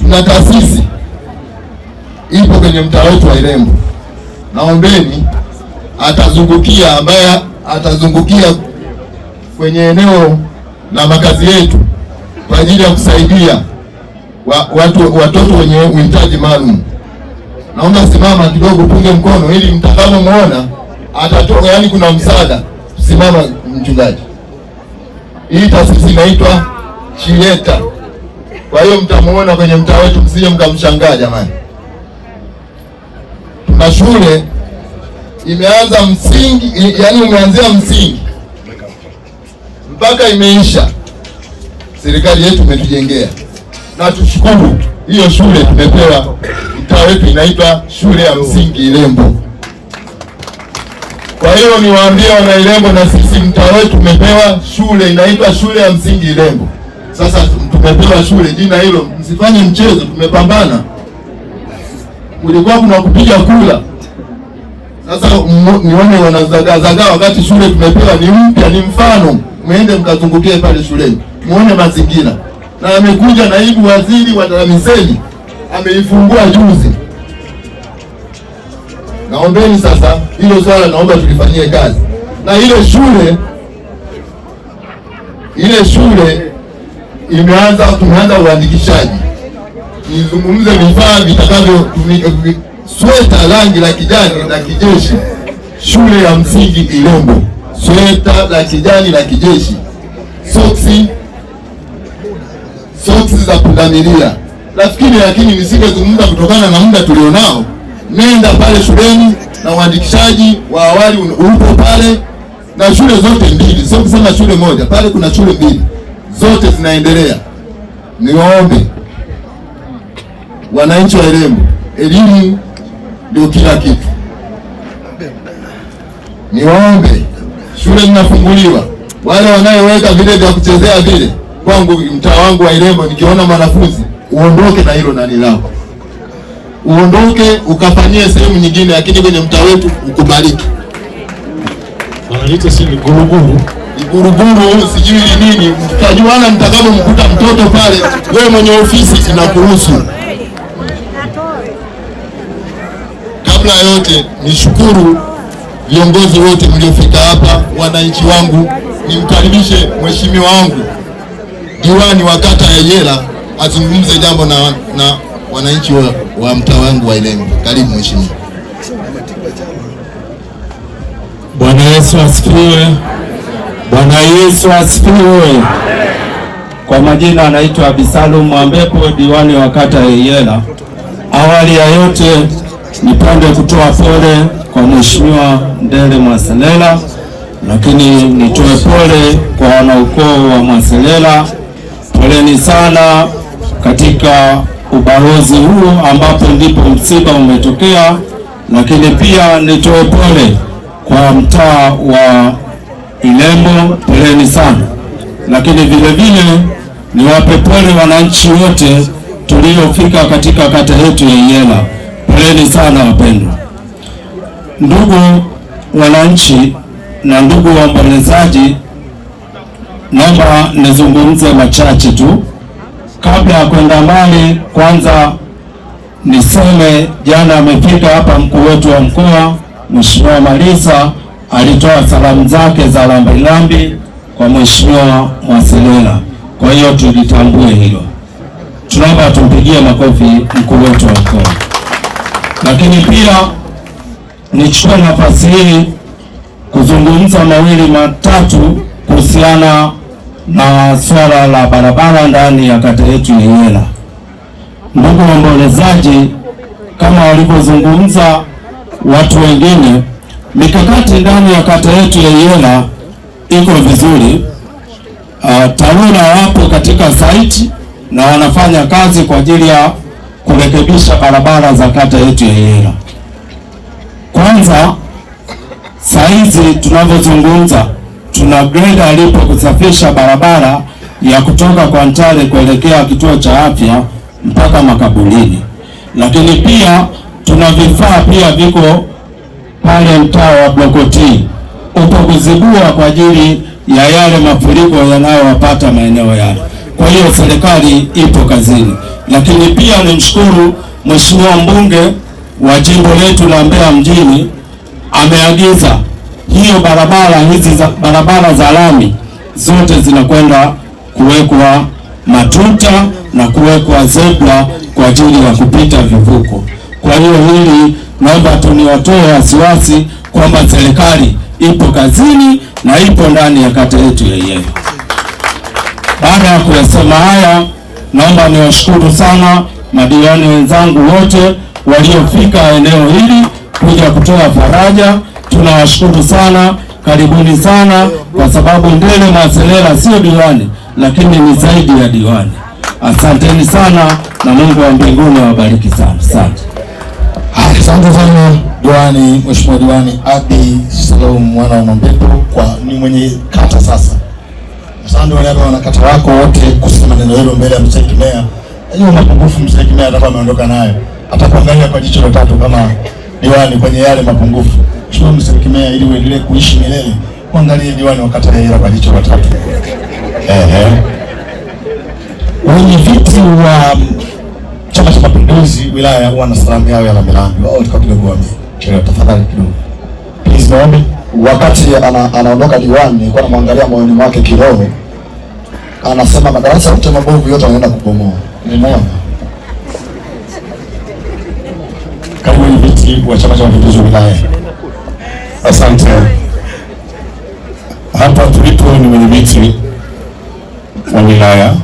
Tuna taasisi ipo kwenye mtaa wetu wa Irembo. Naombeni ambaye atazungukia kwenye eneo la makazi yetu kwa ajili ya kusaidia watoto wenye uhitaji maalum. Naomba simama kidogo, punge mkono ili mtakapomuona atatoka, yani kuna msaada. Simama mchungaji. Hii taasisi inaitwa Chieta. Kwa hiyo mtamuona kwenye mtaa wetu, msije mkamshangaa jamani. Tuna shule imeanza msingi, yani umeanzia msingi mpaka imeisha. Serikali yetu imetujengea na tushukuru. Hiyo shule tumepewa, mtaa wetu inaitwa shule ya msingi Ilembo. Kwa hiyo niwaambie wana Ilembo, na sisi mtaa wetu tumepewa shule inaitwa shule ya msingi Ilembo. Sasa tumepewa shule, jina hilo msifanye mchezo, tumepambana. Kulikuwa kuna kupiga kula. Sasa nione wanazagazaga wakati shule tumepewa ni mpya, ni mfano. Muende mkazungukie pale shuleni, muone mazingira. Na amekuja naibu waziri wa TAMISEMI, ameifungua juzi. Naombeni sasa hilo swala, naomba tulifanyie kazi. Na ile shule tumeanza uandikishaji. Nizungumze vifaa vitakavyo sweta rangi la kijani la kijeshi, shule ya msingi Ilembo, sweta la kijani la kijeshi, soksi za pundamilia. Lakini nisingezungumza kutokana na muda tulionao. Nenda pale shuleni na uandikishaji wa awali upo pale, na shule zote mbili, sio kusema shule moja, pale kuna shule mbili, zote zinaendelea. Niwaombe wananchi wa Ilembo, elimu ndio kila kitu. Niwaombe shule zinafunguliwa, wale wanayoweka vile vya kuchezea vile, kwangu mtaa wangu wa Ilembo, nikiona mwanafunzi uondoke na hilo nani lako, uondoke ukafanyie sehemu nyingine, lakini kwenye mtaa wetu ukubaliki. Wanalita si ni guruguru. Ni guruguru, sijui nini. Mtajuana mtakapo mtoto pale, wewe mwenye ofisi inakuhusu. Kabla yote nishukuru viongozi wote mliofika hapa, wananchi wangu. Nimkaribishe mheshimiwa wangu diwani wa kata ya Yela azungumze jambo na wananchi wa mtaa wangu wa Ilembo. Karibu mheshimiwa. Bwana Yesu asifiwe. Bwana Yesu asifiwe. Kwa majina anaitwa Abisalom Mwambepo, diwani wa kata ya Yela. Awali ya yote nipende kutoa pole kwa mheshimiwa Ndele Mwaselela, lakini nitoe pole kwa wanaukoo wa Mwaselela. Poleni sana katika ubalozi huu ambapo ndipo msiba umetokea, lakini pia nitoe pole kwa mtaa wa Ilembo, poleni sana. Lakini vile vile niwape pole wananchi wote tuliofika katika kata yetu ya Yela, poleni sana wapendwa. Ndugu wananchi na ndugu waombolezaji, naomba nizungumze machache tu kabla ya kwenda mbali. Kwanza niseme jana amefika hapa mkuu wetu wa mkoa Mheshimiwa Malisa, alitoa salamu zake za rambirambi kwa Mheshimiwa Mwaselela. Kwa hiyo tulitambue hilo, tunaomba tumpigie makofi mkuu wetu wa mkoa. Lakini pia nichukue nafasi hii kuzungumza mawili matatu kuhusiana na swala la barabara ndani ya kata yetu ya Yela. Ndugu waombolezaji, kama walivyozungumza watu wengine, mikakati ndani ya kata yetu ya Yela iko vizuri. TARURA wapo katika site na wanafanya kazi kwa ajili ya kurekebisha barabara za kata yetu ya Yela. Kwanza, saizi tunavyozungumza tuna greda alipo kusafisha barabara ya kutoka kwa Ntale kuelekea kituo cha afya mpaka makaburini. Lakini pia tuna vifaa pia viko pale mtaa wa Blokoti upo kuzibua kwa ajili ya yale mafuriko yanayowapata maeneo yale. Kwa hiyo serikali ipo kazini. Lakini pia nimshukuru mheshimiwa mbunge wa jimbo letu la Mbeya mjini, ameagiza hiyo barabara za lami zote zinakwenda kuwekwa matuta na kuwekwa zebra kwa ajili ya kupita vivuko. Kwa hiyo hili naomba tuniwatoe wasiwasi kwamba serikali ipo kazini na ipo ndani ya kata yetu ya Iyela. Baada ya kuyasema haya, naomba niwashukuru sana madiwani wenzangu wote waliofika eneo hili kuja kutoa faraja. Tunawashukuru sana, karibuni sana, kwa sababu Ndele Mwaselela sio diwani, lakini ni zaidi ya diwani. Asanteni sana na Mungu wa mbinguni awabariki sana. Asante. Asante sana diwani, Mheshimiwa Diwani Abi Salum mwana wa Mwambepo, kwa ni mwenye kata sasa. Asante wale wanakata wako wote kusema neno hilo mbele ya mstahiki meya. Hiyo mapungufu mstahiki meya atakuwa ameondoka nayo. Atakuangalia kwa jicho la tatu kama diwani kwenye yale mapungufu. Mheshimiwa mstahiki meya, ili uendelee kuishi milele, kuangalia diwani wa kata ya Iyela kwa jicho la tatu. Wenye viti wa Chama cha Mapinduzi wilaya wana salamu yao ya rambirambi. Wao tukao kidogo wame. Chelewa tafadhali kidogo. Please naomba. Wakati anaondoka diwani, nilikuwa namwangalia moyoni mwake kiroho. Anasema madarasa yote mabovu yote anaenda kubomoa. Nimeona. Karibu viti wa Chama cha Mapinduzi wilaya. Asante. Hapa tulipo ni mwenyekiti wa wilaya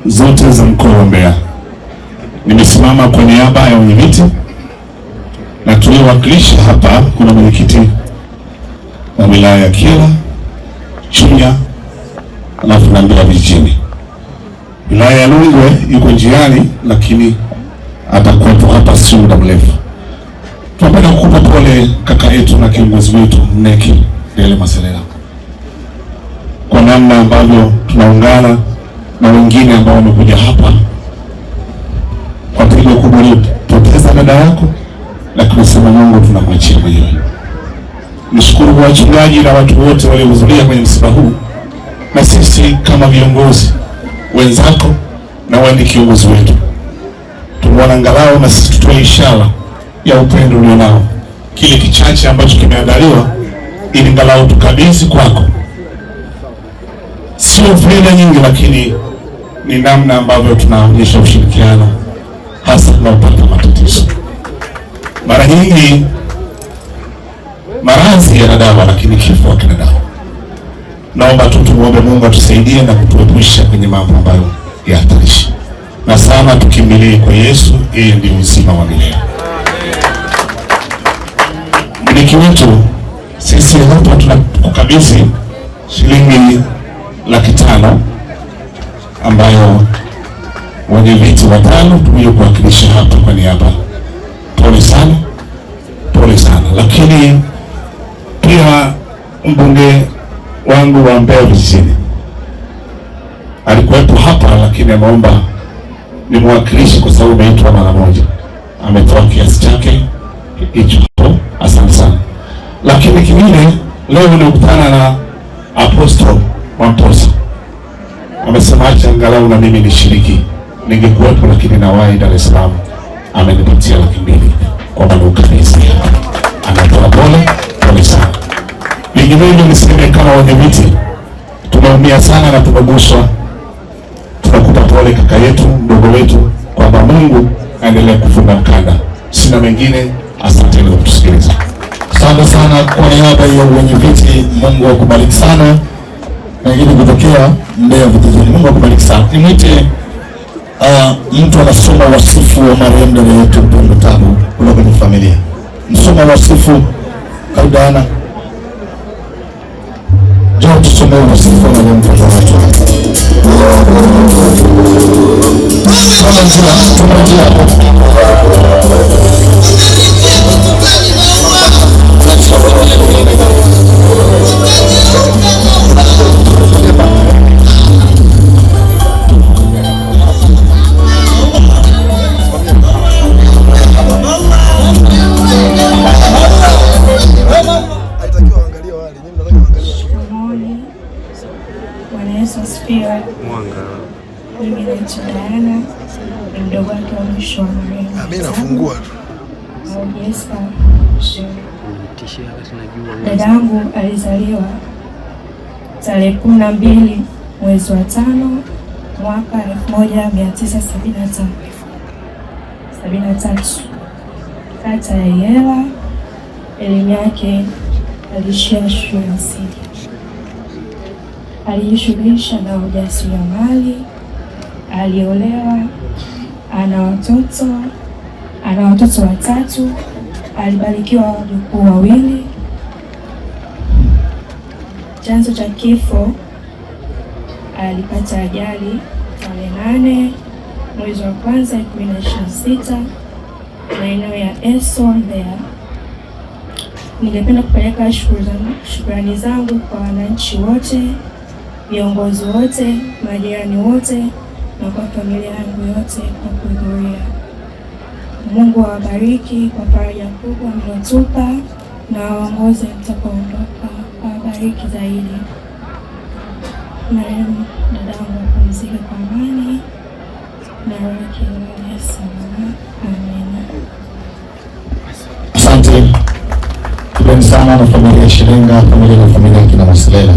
zote za mkoa wa Mbeya. Nimesimama kwa niaba ya mwenyekiti na tuliowakilisha hapa. Kuna mwenyekiti wa wilaya ya Kyela, Chunya, alafu na Mbeya vijijini. Wilaya ya Rungwe yuko njiani, lakini atakuwepo hapa si muda mrefu. Tunapenda kukupa pole kaka yetu na kiongozi wetu Neki Ndele Mwaselela kwa namna ambavyo tunaungana na wengine ambao wamekuja hapa kwa pigo kubwa poteza dada yako, lakini sema Mungu tunamwachia mwenyewe. Nishukuru wachungaji na watu wote waliohudhuria kwenye msiba huu, na sisi kama viongozi wenzako na wewe ni kiongozi wetu, tumeona angalau na sisi tutoe ishara ya upendo ulionao, kile kichache ambacho kimeandaliwa, ili angalau tukabidhi kwako. Sio fedha nyingi, lakini ni namna ambavyo tunaonyesha ushirikiano, hasa tunapopata matatizo. Mara nyingi maradhi yana dawa, lakini kifo hakina dawa. Naomba tu tumuombe Mungu atusaidie na kutuepusha kwenye mambo ambayo ya hatarishi, na sana tukimbilie kwa Yesu, yeye ndiye uzima wa milele. Mwenyeji wetu, sisi hapa tunakukabidhi shilingi 500,000 ambayo wenye viti watano tuliokuwakilisha hapa kwa niaba. Pole sana, pole sana. Lakini pia mbunge wangu wa Mbeya vijijini alikuwepo hapa, lakini ameomba nimwakilishe kwa sababu ameitwa mara moja. Ametoa kiasi chake hicho. Asante sana. Lakini kingine, leo nimekutana na Apostle Mwamposa. Amesema acha angalau na mimi nishiriki. Ningekuwepo, lakini nawahi Dar es Salaam. Amenipatia 200,000 kwa manuka hizi. Anatoa pole sana. Vinginevyo niseme kama wenye viti tumeumia sana na tumeguswa. Tunakupa pole kaka yetu, mdogo wetu, kwamba Mungu aendelee kufunga mkanda. Sina mengine, asante kwa kutusikiliza. Asante sana kwa niaba ya wenye viti. Mungu akubariki sana. Na ingine kutokea Mbeya vijijini. Mungu akubariki sana. Nimwite mtu anasoma wasifu wa marehemu dada yetu Pendo Tabu kutoka kwenye familia. Msoma wasifu Kaudana. Njoo tusome wasifu wa marehemu Pendo Tabu. Kama njia tunaingia hapo. Bwana Yesu asifiwe. Mimi naitwa Diana, ni mdogo wake wa mwisho wa marehemu. Mimi nafungua tu. Dada yangu alizaliwa tarehe 12 mwezi wa 5 mwaka 1973, kata ya Iyela. Elimu yake aliishia shule ya msingi. Alijishughulisha na ujasiriamali, aliolewa, ana watoto watatu, alibarikiwa wajukuu 2. Chanzo cha kifo, alipata ajali tarehe 8 mwezi wa 1 2026 maeneo ya Eso, Mbeya. Ningependa kupeleka shukrani zangu kwa wananchi wote, viongozi wote, majirani wote na kwa familia yangu yote kwa kuhudhuria. Mungu awabariki kwa faraja kubwa mliotupa na waongoze mtakaoondoka, awabariki zaidi. Marehemu dadangu apumzike kwa amani na roho yake iwe salama. Amina. Asante. Kipeni sana na familia ya Shirenga pamoja na familia ya kina Maselela.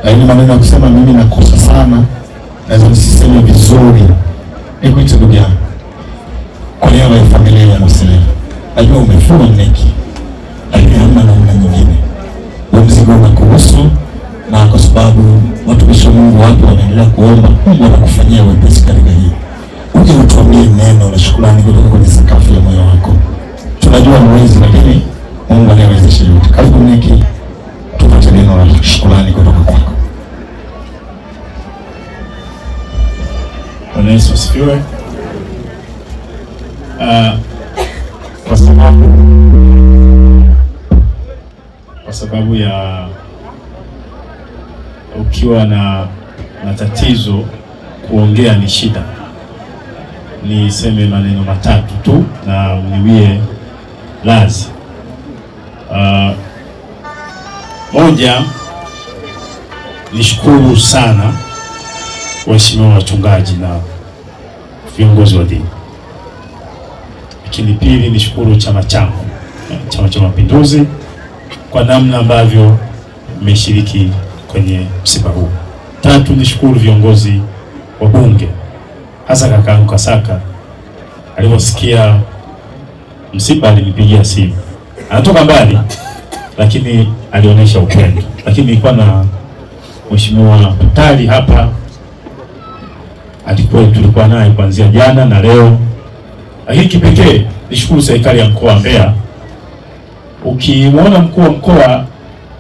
Lakini maneno ya kusema mimi nakosa sana, naweza nisiseme vizuri. Nikuite ndugu yangu, kwa niaba ya familia ya Maselela, najua umefua neki, lakini hamna namna nyingine. Mzigo unakuhusu, na kwa sababu watumishi wa Mungu watu wanaendelea kuomba, Mungu anakufanyia wepesi katika hii. Uje utuambie neno la shukrani kutoka kwenye sakafu ya moyo wako. Tunajua mwezi, lakini Mungu anawezesha yote. Karibu Neki, tupate neno la shukrani kutoka kwako. Bwana Yesu asifiwe. Kwa sababu ya ukiwa na tatizo kuongea ni shida, niseme maneno matatu tu na mniwie lazi. Moja, nishukuru sana waheshimiwa wachungaji na viongozi wa dini. Lakini pili, nishukuru chama changu, Chama cha Mapinduzi, kwa namna ambavyo mmeshiriki kwenye msiba huu. Tatu, nishukuru viongozi wa bunge, hasa kakaangu Kasaka. Aliposikia msiba alinipigia simu, anatoka mbali lakini alionyesha upendo. Lakini nilikuwa na Mheshimiwa Patali hapa, tulikuwa naye kuanzia jana na leo. Lakini kipekee nishukuru serikali ya mkoa wa Mbeya. Ukimwona mkuu wa mkoa,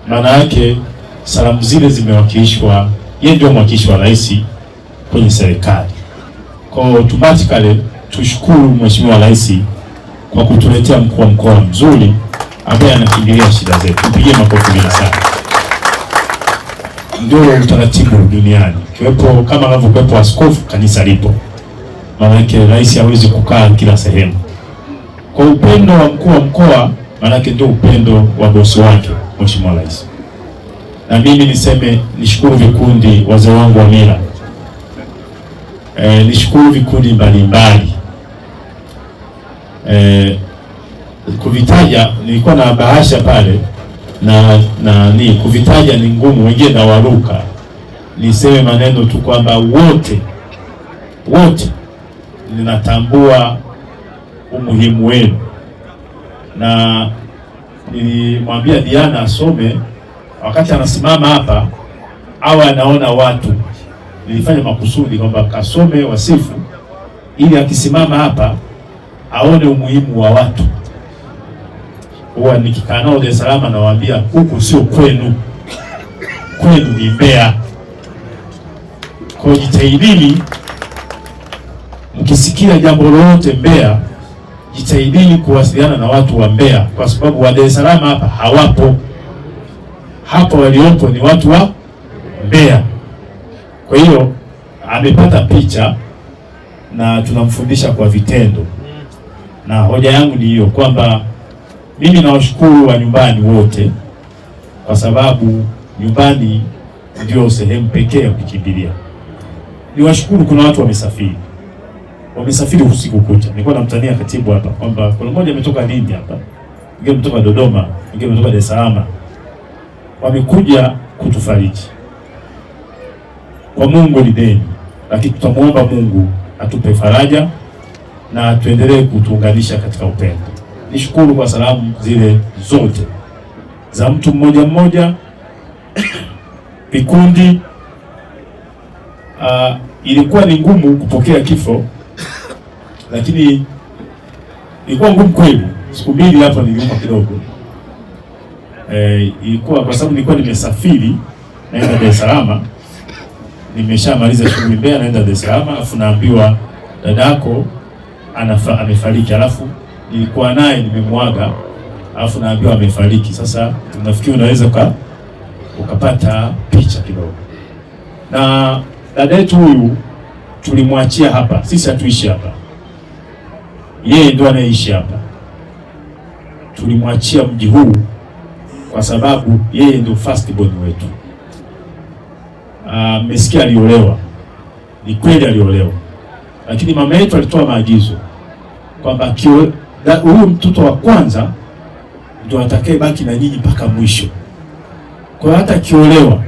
maana yake salamu zile zimewakilishwa, yeye ndio mwakilishi wa rais kwenye serikali. Kwa automatically tushukuru Mheshimiwa Rais kwa kutuletea mkuu wa mkoa mzuri ambaye anakimbilia shida zetu. Mpigie makofi mengi sana. Ndio utaratibu duniani. Kiwepo kama anavyokuwepo askofu, kanisa lipo. Maana yake rais hawezi kukaa kila sehemu. Kwa upendo wa mkuu wa mkoa, maana yake ndio upendo wa bosi wake Mheshimiwa Rais. Na mimi niseme nishukuru vikundi, wazee wangu wa mila. Nishukuru vikundi mbalimbali. Kuvitaja nilikuwa na bahasha pale na kuvitaja ni ngumu, wengine na waruka. Niseme maneno tu kwamba wote ninatambua umuhimu wenu, na nilimwambia Diana asome wakati anasimama hapa au anaona watu. Nilifanya makusudi kwamba kasome wasifu ili akisimama hapa aone umuhimu wa watu. Huwa nikikaa nao Dar es Salaam nawaambia huku sio kwenu, kwenu ni Mbeya. Kwa jitahidini, mkisikia jambo lolote Mbeya, jitahidini kuwasiliana na watu wa Mbeya, kwa sababu wa Dar es Salaam hapa hawapo. Hapa waliopo ni watu wa Mbeya. Kwa hiyo amepata picha na tunamfundisha kwa vitendo. Na hoja yangu ni hiyo kwamba mimi nawashukuru wa nyumbani wote, kwa sababu nyumbani ndio sehemu pekee ya kukimbilia. Niwashukuru, kuna watu wamesafiri usiku kucha. Nilikuwa namtania katibu hapa kwamba kuna mmoja ametoka Lindi hapa, mwingine ametoka Dodoma, mwingine ametoka Dar es Salaam. Wamekuja kutufariji. kwa Mungu ni deni, lakini tutamuomba Mungu atupe faraja na tuendelee kutuunganisha katika upendo. Nishukuru kwa salamu zile zote za mtu mmoja mmoja, vikundi. Ilikuwa ni ngumu kupokea kifo, lakini ilikuwa ngumu kweli. Siku mbili hapa niliuma kidogo. Ilikuwa kwa sababu nilikuwa nimesafiri naenda Dar es Salaam, nimeshamaliza shughuli Mbeya, naenda Dar es Salaam, alafu naambiwa dadako amefariki, alafu nilikuwa naye nimemwaga, alafu naambiwa amefariki. Sasa unafikiri unaweza ukapata picha kidogo. Na dada yetu huyu tulimwachia hapa, sisi hatuishi hapa, yeye ndo anaishi hapa. Tulimwachia mji huu kwa sababu yeye ndo first born wetu. Mmesikia aliolewa, ni kweli aliolewa, lakini mama yetu alitoa maagizo kwamba huyu mtoto wa kwanza ndio atakaye baki na nyinyi mpaka mwisho. Kwa hiyo hata akiolewa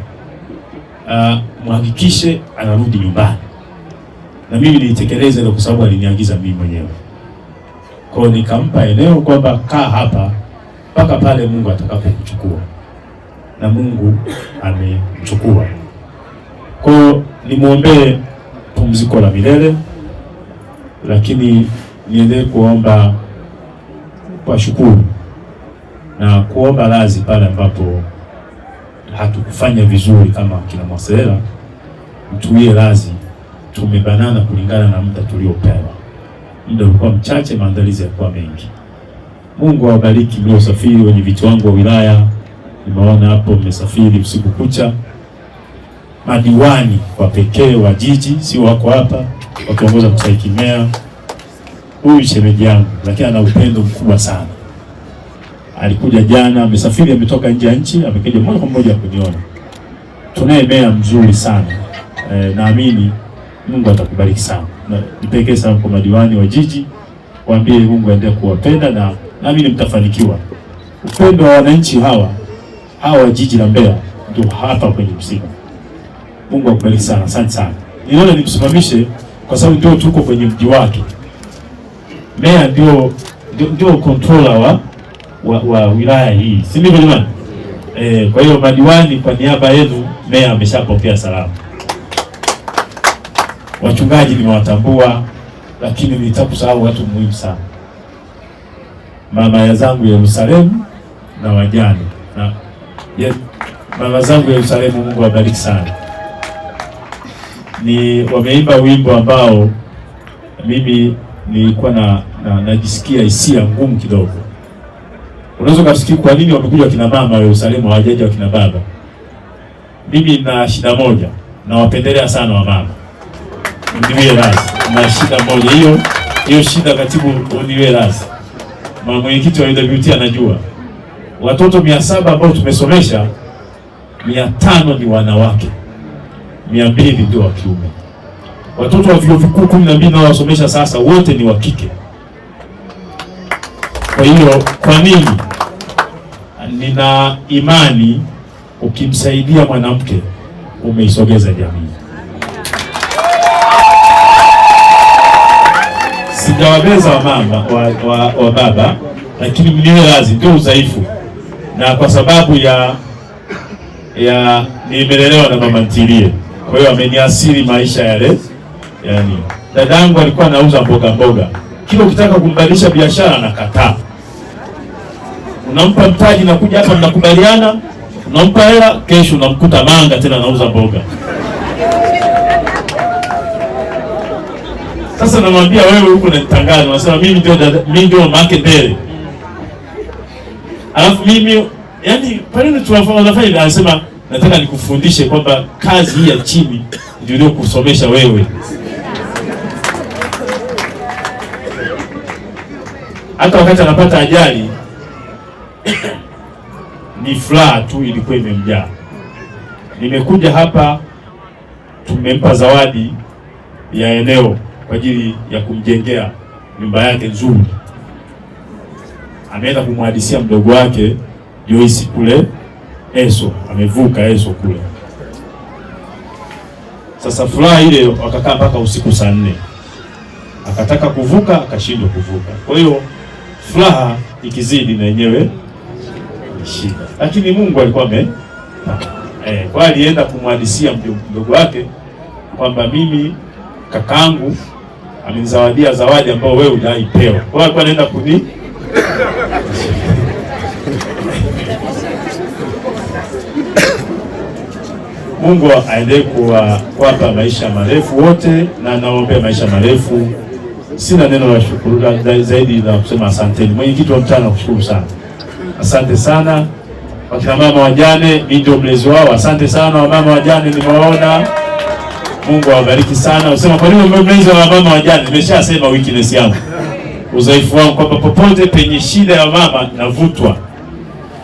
mhakikishe anarudi nyumbani, na mimi nilitekeleza ile kwa sababu aliniagiza mimi mwenyewe. Kwa hiyo nikampa eneo kwamba kaa hapa mpaka pale Mungu atakapokuchukua, na Mungu amemchukua. Kwa hiyo nimwombee pumziko la milele, lakini niendelee kuomba kwa shukuru na kuomba radhi pale ambapo hatukufanya vizuri kama kina Mwaselela. Mtuwie radhi, tumebanana kulingana na muda tuliopewa. Muda ulikuwa mchache, maandalizi yalikuwa mengi. Mungu awabariki mliosafiri, wenye viti wangu wa wilaya, nimeona hapo mmesafiri usiku kucha. Madiwani kwa pekee wa jiji si wako hapa wakiongoza mstahiki meya. Huyu shemeji yangu, lakini ana upendo mkubwa sana. Alikuja jana, amesafiri, ametoka nje ya nchi, amekuja moja kwa moja kuniona. Tunaye meya mzuri sana. Naamini Mungu atakubariki sana. Nipekee sana kwa madiwani wa jiji, waambie Mungu aendelee kuwapenda na naamini mtafanikiwa. Upendo wa wananchi hawa jiji la Mbeya ndio hapa kwenye msiba. Mungu akubariki sana. Asante sana. Niliona nimsimamishe kwa sababu ndio tuko kwenye mji wake. Meya ndio controller wa wilaya hii. Si ndivyo jamani? Kwa hiyo madiwani, kwa niaba yenu meya ameshapokea salamu. Wachungaji nimewatambua, lakini nitakusahau watu muhimu sana. Mama ya zangu Yerusalemu na wajane. Mama zangu Yerusalemu, Mungu awabariki sana. Wameimba wimbo ambao mimi nilikuwa najisikia hisia ngumu kidogo. Unaweza kusikia kwa nini wamekuja kina mama wa Yerusalemu hawajaja kina baba. Mimi na shida moja, na wapendelea sana wa mama. Ndiwe razi. Na shida moja hiyo shida, katibu ndiwe razi. Mama mwenyekiti wa UWT anajua. Watoto 700 ambao tumesomesha, 500 ni wanawake, 200 ndio wa kiume. Watoto wa vyuo vikuu 12 nao wasomesha sasa, wote ni wa kike. Kwa hiyo kwa nini? Nina imani ukimsaidia mwanamke umeisogeza jamii. Sijawabeza wa mama wa baba, lakini mniwe radhi, ndio udhaifu. Na kwa sababu ya nimelelewa na mama ntilie, kwa hiyo ameniasiri maisha yale. Yani dadangu alikuwa anauza mboga, kila ukitaka kumbadilisha biashara anakataa. Unampa mtaji na kuja hapa mnakubaliana, unampa hela, kesho unamkuta Manga tena anauza mboga. Sasa namwambia wewe huko unanitangaza, unasema mimi ndio mama yake mbele. Alafu mimi yani pale tunafanya anasema nataka nikufundishe kwamba kazi hii ya chini ndio kusomesha wewe. Hata wakati anapata ajali ni furaha tu ilikuwa imemjaa. Nimekuja hapa, tumempa zawadi ya eneo kwa ajili ya kumjengea nyumba yake nzuri. Ameenda kumhadisia mdogo wake Joyce kule Eso, amevuka Eso kule. Sasa furaha ile wakakaa mpaka usiku saa 4. Akataka kuvuka akashindwa kuvuka. Kwa hiyo furaha ikizidi na yenyewe shida. Lakini Mungu alikuwa kwa alienda kumhadisia mdogo wake kwamba mimi kakangu amenizawadia zawadi ambayo wewe hujaipewa. Kwa hiyo alikuwa anaenda kuni Mungu aendelee kuwapa maisha marefu wote, na naombea maisha marefu. Sina neno la shukrani zaidi la kusema asanteni. Mwenyekiti wa mtaa nakushukuru sana. Asante sana. Wakina mama wajane, mimi ndio mlezi wao. Asante sana wamama wajane, nimewaona. Mungu awabariki sana. Usema kwa nini mlezi wa mama wajane? Nimeshasema weakness yangu, udhaifu wangu, kwamba popote penye shida ya mama navutwa.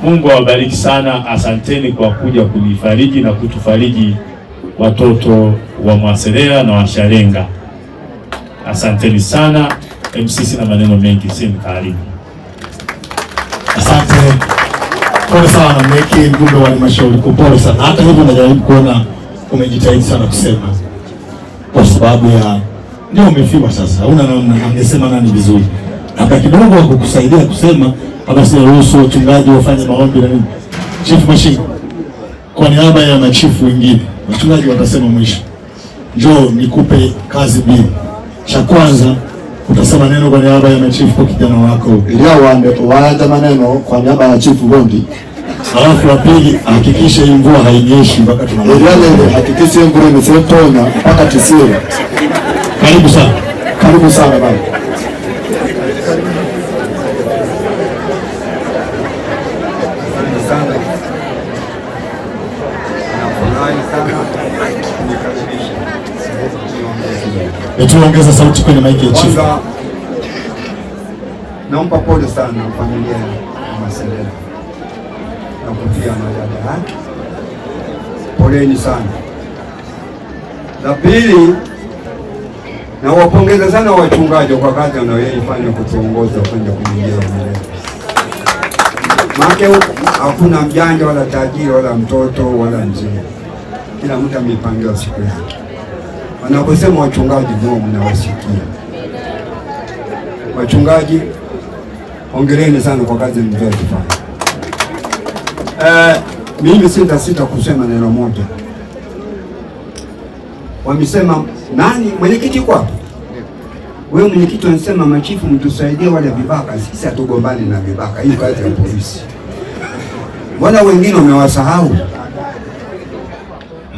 Mungu awabariki sana. Asanteni kwa kuja kunifariji na kutufariji watoto wa Mwaselela na Washalenga. Asanteni sana. MC na maneno mengi, sema karibu. Asante. Pole sana mwenyekiti, mjumbe wa halmashauri, pole sana. Hata hivyo najaribu kuona umejitahidi sana kusema, kwa sababu ya ndio umefiwa sasa. Una namna, angesema nani vizuri. Hata kidogo wa kukusaidia kusema, basi ruhusu wachungaji wafanye maombi na nini. Chief Mashingo, kwa niaba ya machifu wengine, wachungaji watasema mwisho. Njoo nikupe kazi mbili. Cha kwanza utasema neno kwa niaba ya machifu kwa kijana wako. Ndio waanze maneno kwa niaba ya Chief Gondi. Alafu la pili, hakikisha hii mvua hainyeshi mpaka tunamaliza. Ile hakikisha mvua imesitona mpaka tisiri. Karibu sana. Karibu sana baba. Tuongeza sauti kwenye mic ya chief. Naomba pole sana familia ya Maselela na kufia madada yake. Poleni sana. La pili, na wapongeza sana wachungaji kwa kazi wanayoifanya kutuongoza kwenda kujenga milele. Maana hakuna mjanja wala tajiri wala mtoto wala mzee. Kila mtu amepangiwa siku yake. Wanaposema wachungaji ndio mnawasikia. Wachungaji, hongereni sana kwa kazi mnayofanya. Mimi sita kusema neno moja. Wamesema nani mwenyekiti kwa? Wewe mwenyekiti unasema machifu mtusaidie wale vibaka, sisi hatugombani na vibaka. Hii kazi ya polisi. Wana wengine wamewasahau.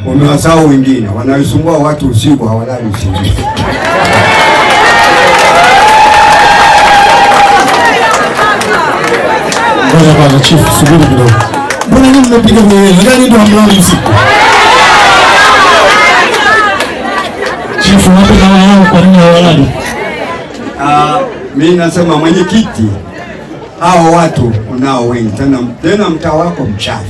Wamewasahau wengine, wanaisumbua watu usiku hawalali usiku. Ngoja bwana chief, subiri kidogo. Mbona nini mnapiga kelele? Ngani ndio hamlali usiku? Chief, wapi na wao kwa nini hawalali? Mimi nasema mwenyekiti, hao watu unao wengi tena mtaa wako mchafu.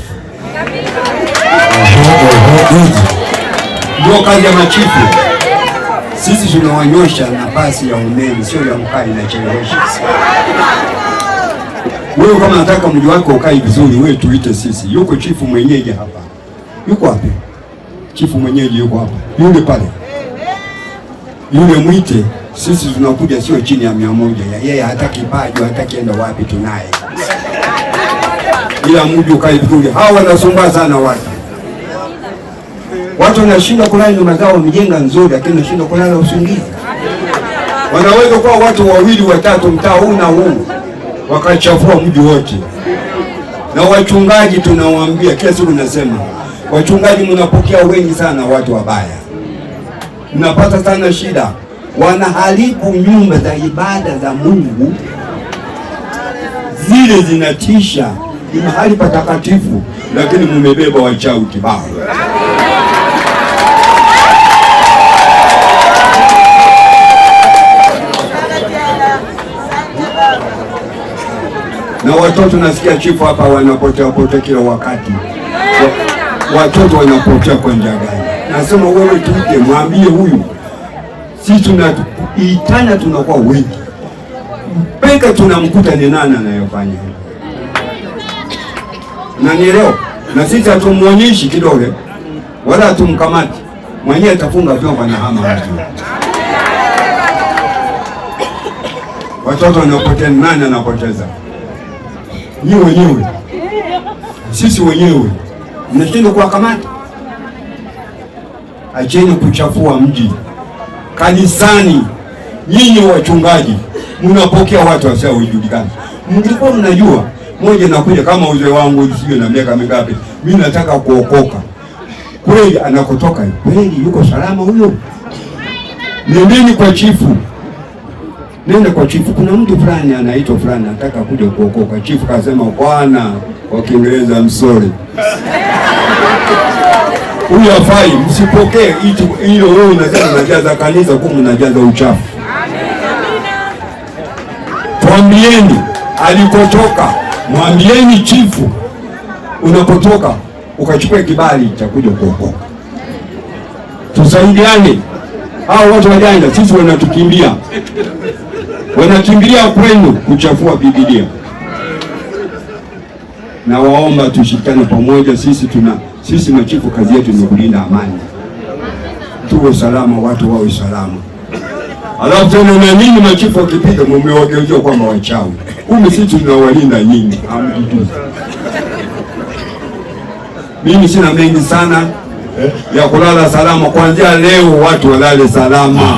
Ndio kazi ya machifu. Sisi tunawanyosha nafasi ya umeme, sio ya mkaa inachelewesha. Wewe kama nataka mji wako ukae vizuri, wewe tuite sisi. Yuko chifu mwenyeji hapa. Yuko wapi? Chifu mwenyeji yuko hapa. Yule pale. Yule mwite, sisi tunakuja sio chini ya 100. Yeye hataki pajo, hataki enda wapi tunaye. Ila mji ukae vizuri. Hawa wanasumbua sana watu. Watu wanashinda kulala nyumba zao mjenga nzuri, lakini wanashinda kulala usingizi. Wanaweza kuwa watu wawili watatu mtaa huu na huu wakachafua mji wote. Na wachungaji tunawaambia kila siku nasema, wachungaji mnapokea wengi sana watu wabaya. Mnapata sana shida. Wanaharibu nyumba za ibada za Mungu. Zile zinatisha. Ni mahali patakatifu, lakini mmebeba wachawi kibao. Na watoto nasikia chifu hapa wanapotea kila wakati. Watoto wanapotea kwa njia gani? Nasema wewe tuite, mwambie huyu. Sisi tunaitana tunakuwa wengi. Mpaka tunamkuta ni nani anayofanya hivyo. Na nielewa. Na sisi hatumuonyeshi kidole wala hatumkamati. mwenyewe atafunga vyombo na hama watu. Watoto wanapotea, nani anapoteza? Ni wenyewe, sisi wenyewe. Mnashindwa kuwakamata. Acheni kuchafua mji. Kanisani nyinyi wachungaji mnapokea watu wasiojulikana. Mngekuwa mnajua moja nakuja kama uzee wangu sio na miaka mingapi, mimi nataka kuokoka. Kweli anakotoka kweli yuko salama huyo? Nendeni kwa chifu. Nenda kwa chifu. Kuna mtu fulani anaitwa fulani anataka kuja kuokoka. Chifu kasema bwana, kwa Kiingereza msori. Huyu afai, msipokee hilo. Wewe unasema unajaza kanisa, kumbe unajaza uchafu. Tuambieni alikotoka, mwambieni chifu unapotoka ukachukua kibali cha kuja kuokoka. Tusaidiane. Hao watu wajanja sisi wanatukimbia. Wanakimbilia kwenu kuchafua Biblia. Na waomba tushikane pamoja. Sisi machifu kazi yetu ni kulinda amani. Tuwe salama, watu wawe salama. Alafu tena na nini machifu wakipiga mmewageuzia kwamba wachawi. Kumbe sisi tunawalinda nyinyi. Mimi sina mengi sana ya kulala salama. Kuanzia leo watu walale salama.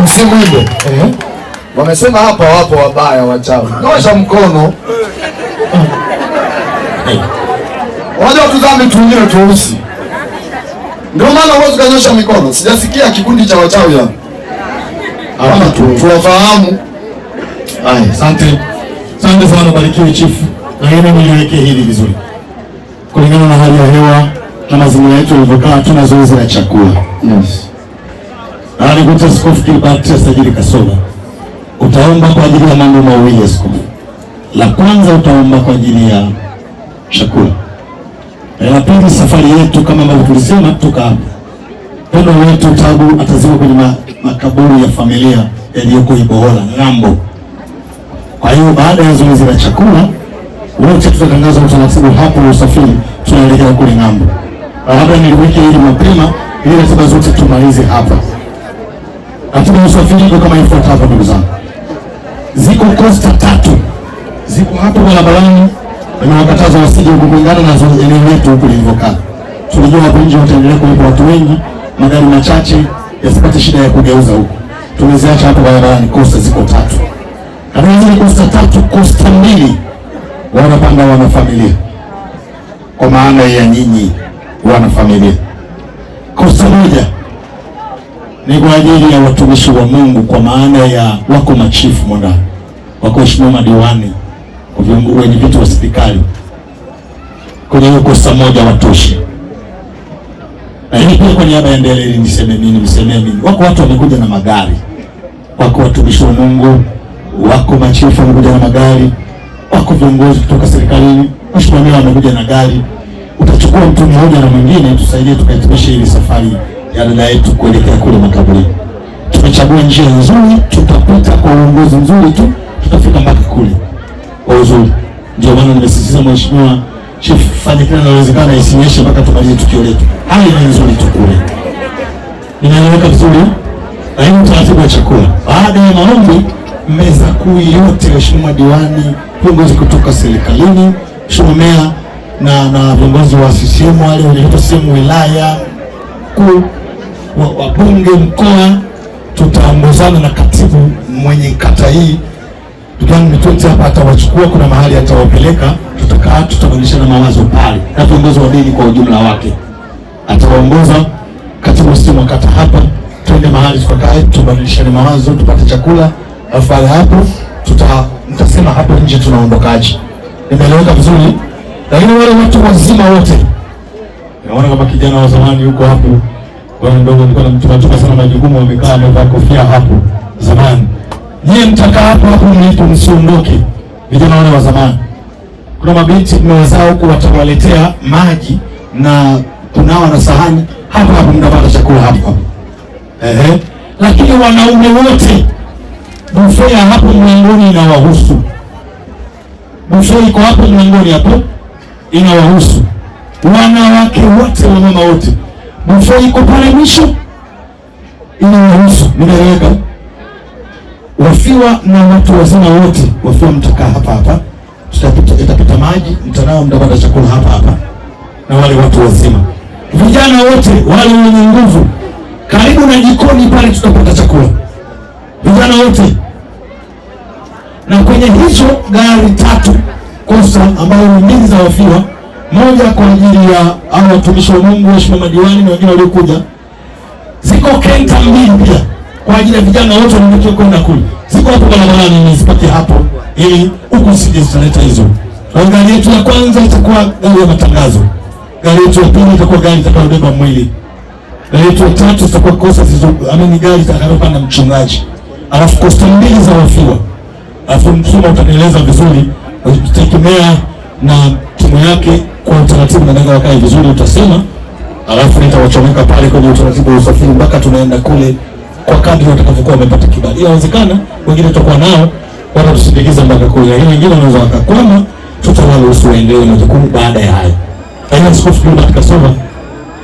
Msimwimbe. Wamesema hapa wapo wabaya wachawi. Nyosha mkono. Wajua tuzame tuingine tuusi. Ndio maana uwezi kanyosha mikono. Sijasikia kikundi cha wachawi hapa. Hapa tuwafahamu. Haya, asante. Asante sana, barikiwe chifu. Na yeye niweke hili vizuri. Kulingana na hali ya hewa na mazingira yetu yalivyokaa, tuna zoezi la chakula. Yes. Alikuta Askofu Gilbert Sajili Kasoba. Utaomba kwa ajili ya mambo mawili askofu. La kwanza utaomba kwa ajili ya chakula. La pili, safari yetu kama ambavyo tulisema tutoka hapa. Pendo wetu Tabu atazikwa kwenye makaburi ya familia yaliyoko Ibohola ng'ambo. Kwa hiyo baada ya zoezi la chakula wote tutatangaza utaratibu hapo wa usafiri, tunaelekea kule ng'ambo. Labda niliweke hili mapema ili ratiba zote tumalize hapa. Ratiba ya usafiri iko kama ifuatavyo ndugu zangu. Ziko kosta 3 ziko hapo barabarani, na wakataza wasije kulingana na eneo letu huko lilivyokaa. Tulijua hapo nje wataendelea kuwepo watu wengi, magari machache yasipate shida ya kugeuza huko. Tumeziacha hapo barabarani kosta ziko 3. Katika hizo kosta 3, kosta 2 wanapanga wana familia. Kwa maana ya nyinyi wana familia. Kosta 1 ni kwa ajili ya watumishi wa Mungu, kwa maana ya wako machifu mwandani, wako waheshimiwa madiwani, kwa viongozi wenye vitu wa serikali. Kwenye hiyo kosta 1 watoshi. Na hii pia kwa niaba ya Ndele niseme mimi. Wako watu wamekuja na magari. Wako watumishi wa Mungu, wako machifu wamekuja na magari, wako viongozi kutoka serikalini, mheshimiwa amekuja na gari. Utachukua mtu mmoja na mwingine, tusaidie tukahitimisha hili safari ya dada yetu kuelekea kule makaburi. Tumechagua njia nzuri, tutapita kwa uongozi mzuri tu, tutafika mpaka kule kwa uzuri. Ndio maana nimesisitiza mheshimiwa chief, fanye kile linalowezekana isinyeshe mpaka tumalize tukio letu. Hali ni nzuri tu kule. Inaeleweka vizuri? Na hii utaratibu wa chakula. Baada ya maombi, meza kuu yote, waheshimiwa diwani, viongozi kutoka serikalini, mheshimiwa meya na viongozi wa CCM wale waliotoka CCM wilaya kuu, wabunge mkoa, tutaongozana na katibu mwenye kata hii. Tukiangu mitote hapa atawachukua, kuna mahali atawapeleka, tutakaa tutabadilishana mawazo pale. Na viongozi wa dini kwa ujumla wake atawaongoza katibu wa kata hapa, twende mahali tukakae, tubadilishane mawazo, tupate chakula. Alafu pale hapo mtasema hapo nje tunaondokaje. Nimeeleweka vizuri? Lakini wale watu wazima wote, naona kama kijana wa zamani yuko hapo, bwana mdogo alikuwa anamtuma sana majukumu, wamekaa amevaa kofia hapo zamani. Nyie mtakaa hapo mlipo, msiondoke. Vijana wale wa zamani, kuna mabinti mmewazao huko, watawaletea maji na kunawa na sahani hapo mtapata chakula hapo. Lakini wanaume wote bufea hapo mlangoni na wahusu. Buffet iko hapo mlangoni hapo, inawahusu wanawake wote, wamama wote. Buffet iko pale mwisho, inawahusu. Ninaeleweka? Wafiwa na watu wazima wote, wafiwa mtakaa hapa hapa, itapita maji, mtanao, mtapata chakula hapa hapa, na wale watu wazima. Vijana wote wale wenye nguvu, karibu na jikoni pale tutapata chakula, vijana wote. Na kwenye hizo gari 3 Costa ambayo ni mbili za wafiwa, moja kwa ajili ya hao watumishi wa Mungu, waheshimiwa madiwani na wengine waliokuja. Ziko kenta 2 pia kwa ajili ya vijana wote wanaotaka kwenda kule. Ziko hapo barabarani, nisipate hapo ili huku sije zitaleta hizo. Kwa gari yetu ya kwanza itakuwa gari ya matangazo. Gari yetu ya pili itakuwa gari itakayobeba mwili. Gari yetu ya 3 itakuwa Costa gari itakayopanda mchungaji. Alafu Costa 2 za wafiwa. Alafu Msuma utanieleza vizuri, utategemea na timu yake kwa utaratibu, na wakae vizuri utasema. Alafu nitawachomeka pale kwenye utaratibu wa usafiri mpaka tunaenda kule kwa kadri watakavyokuwa wamepata kibali. Inawezekana wengine tutakuwa nao watatusindikiza mpaka kule, ili wengine wanaweza wakakwama, tutawaruhusu waendelee na jukumu baada ya hayo. Haina Askofu Gilbert Kasova,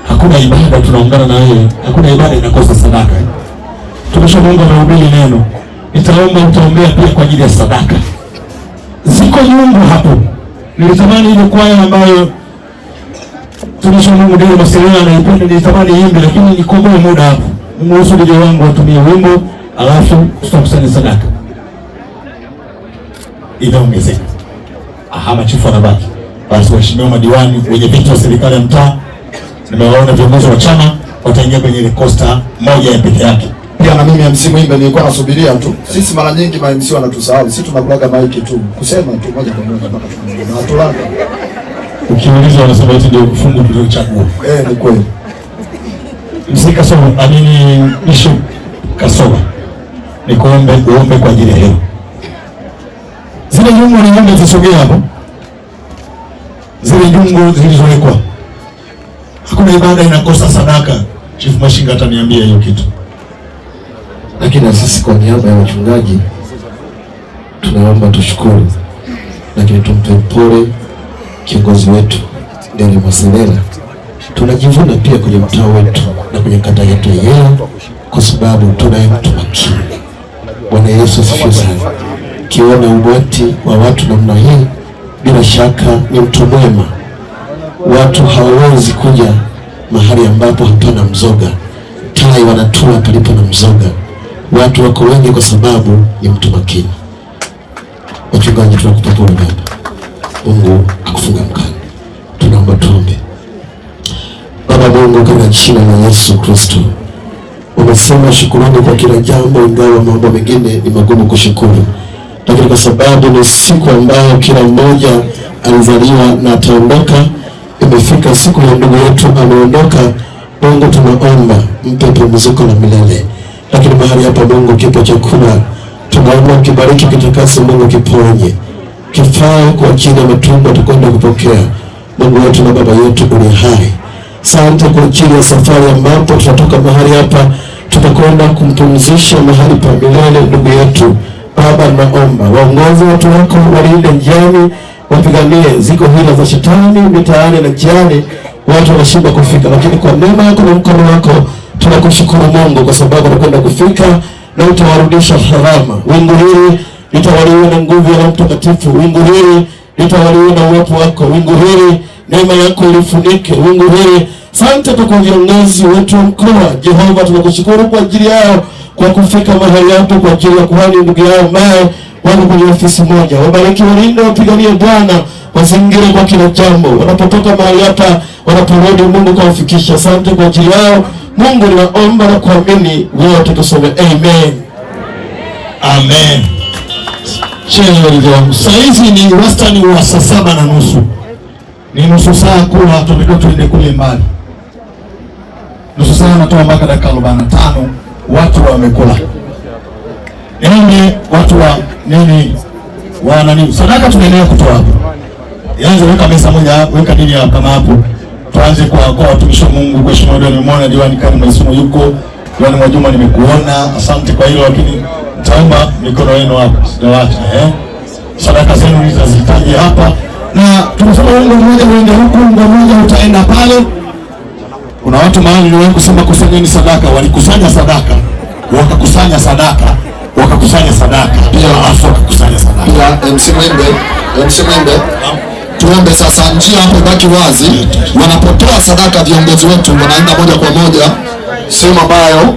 hakuna ibada tunaungana na wewe, hakuna ibada inakosa sadaka. Tumeshaomba mahubiri neno. Nitaomba utaombea pia kwa ajili ya sadaka. Ziko nyungu hapo. Nilitamani ile kwaya ambayo tumisha Mungu ndio Maselena anaipenda, nilitamani imbe, lakini nikomoe muda hapo. Mruhusu DJ wangu watumie wimbo, alafu tutakusanya sadaka. Inaongezeka. Machifu anabaki. Basi waheshimiwa madiwani, wenye viti wa serikali ya mtaa, nimewaona viongozi wa chama wataingia kwenye ile Costa moja ya pekee yake. Pia na mimi MC Mwimbe nilikuwa nasubiria tu. Sisi mara nyingi ma MC wanatusahau. Sisi tunakulaga maiki tu. Kusema tu moja kwa moja mpaka tunamaliza. Na tulanga. Ukiuliza wanasema eti ndio fungu tuliochagua. Ni kweli. Mzee Kasova, amini Bishop Kasova. Nikuombe uombe kwa ajili ya leo. Zile jungu ni ngombe zisogea hapo. Zile jungu zilizowekwa. Hakuna ibada inakosa sadaka. Chief Mashinga ataniambia hiyo kitu. Lakini na sisi kwa niaba ya wachungaji tunaomba tushukuru, lakini tumpe pole kiongozi wetu Ndele Maselela. Tunajivuna pia kwenye mtaa wetu na kwenye kata yetu ya kwa sababu tunaye mtu makini. Bwana Yesu asifiwe sana. Kiona umati wa watu namna hii, bila shaka ni mtu mwema. Watu hawawezi kuja mahali ambapo hapana mzoga. Tai wanatua palipo na mzoga. Watu wako wengi kwa sababu ni mtu makini. Wachungaji tunakupa pole Baba. Mungu akufunga mkono. Tunaomba tuombe. Baba Mungu, katika jina la Yesu Kristo. Umesema shukrani kwa kila jambo, ingawa mambo mengine ni magumu kushukuru. Lakini kwa sababu ni siku ambayo kila mmoja alizaliwa na ataondoka, imefika siku ya ndugu yetu ameondoka. Mungu tunaomba mpe pumziko la milele. Lakini mahali hapa Mungu kipo chakula, tunaomba kibariki, kitakase Mungu, kiponye, kifaa kwa ajili ya matumbo tukwenda kupokea. Mungu wetu na Baba yetu uliye hai, asante kwa ajili ya safari ambapo tutatoka mahali hapa tutakwenda kumpumzisha mahali pa milele ndugu yetu. Baba, naomba waongoze watu wako, walinde njiani, wapiganie ziko hila za shetani mitaani na njiani, watu wanashindwa kufika, lakini kwa neema yako na mkono wako tunakushukuru Mungu kwa sababu tunakwenda kufika na utawarudisha salama. Wingu hili litawaliwe na nguvu ya Roho Mtakatifu. Wingu hili litawaliwe na uwepo wako. Wingu hili neema yako ilifunike. Wingu hili, asante kwa viongozi wetu wa mkoa. Jehova, tunakushukuru kwa ajili yao kwa kufika mahali hapo kwa ajili ya kuhani ndugu yao ambaye wako kwenye ofisi moja. Wabariki, walinde, wapiganie Bwana, wazingire kwa kila jambo. Wanapotoka mahali hapa, wanaporudi Mungu kwa ufikisha. Asante kwa ajili yao. Mungu, ninaomba na kuamini, wote tuseme amen. Amen. Saizi ni wastani wa saa 7:30. Ni nusu saa kula, tumekuwa tuende kule mbali. Nusu saa natoa mpaka dakika 45, watu wamekula. Niombe watu wa nini wana nini? Sadaka tunaendelea kutoa hapo. Yanze weka mesa moja, weka dini hapa kama hapo. Tuanze kwa watumishi wa Mungu. Kwa heshima ndio nimeona diwani kama Maisimo yuko, diwani Mwajuma nimekuona. Asante kwa hilo, lakini nitaomba mikono yenu hapo. Sijawaacha sadaka zenu nitazihitaji hapa, na tunasema ungo mmoja uende huku, ungo mmoja utaenda pale. Kuna watu mahali niliwahi kusema kusanyeni sadaka, walikusanya sadaka, wakakusanya sadaka, wakakusanya sadaka, pia afu wakakusanya sadaka. Pia MC Mwembe, tuombe sasa njia hapo ibaki wazi. Wanapotoa sadaka viongozi wetu wanaenda moja kwa moja sehemu ambayo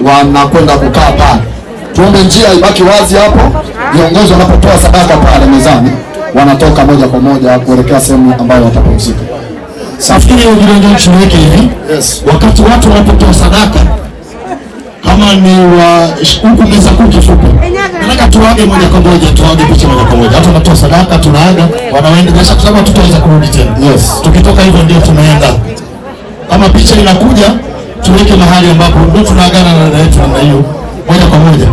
wanakwenda kukaa pale. Tuombe njia ibaki wazi hapo, viongozi wanapotoa sadaka pale mezani wanatoka moja kwa moja kuelekea sehemu ambayo watapumzika. Safikiri ujirejea chiniweke hivi. Yes. Wakati watu wanapotoa sadaka, kama ni wa huku meza kuu kifupi, nataka tuage moja kwa moja, tuage picha moja kwa moja. Watu wanatoa sadaka, tunaaga, wanaenda kwa sababu tutaweza kurudi tena. Yes. Tukitoka hivyo ndio tunaenda. Kama picha inakuja, tuweke mahali ambapo ndio tunaagana na dada yetu namna hiyo moja kwa moja.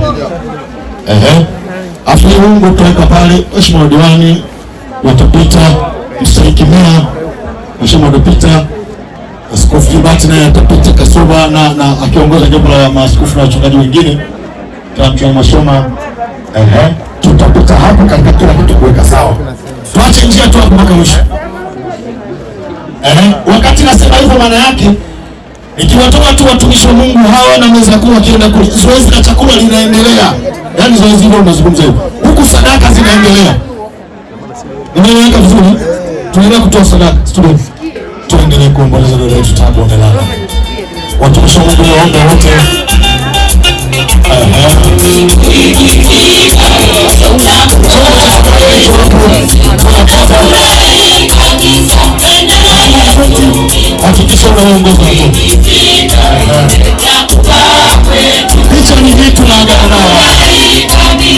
Afu Mungu tuweka pale, Mheshimiwa Diwani watapita, Mstahiki Meya Mheshimiwa Dopita, Askofu Jibati naye atapita Kasuba na akiongoza jopo la maaskofu na wachungaji wengine Mchungaji Mashoma. Tutapita hapo katika kila kitu kuweka sawa. Tuache njia tu mpaka mwisho. Wakati nasema hivyo maana yake ikiwatoa tu watumishi wa Mungu hawa na meza kuu wakienda kule, zoezi la chakula linaendelea. Yaani zoezi hilo tunazungumza hivyo. Huku sadaka zinaendelea. Nimeeleweka vizuri? Tunaendelea kutoa sadaka. Students, tuendelee kuomboleza dada yetu Tabu amelala. Watumishi wa Mungu waombe wote. Hakikisha unaongoza hapo. Picha ni vitu na agano nao.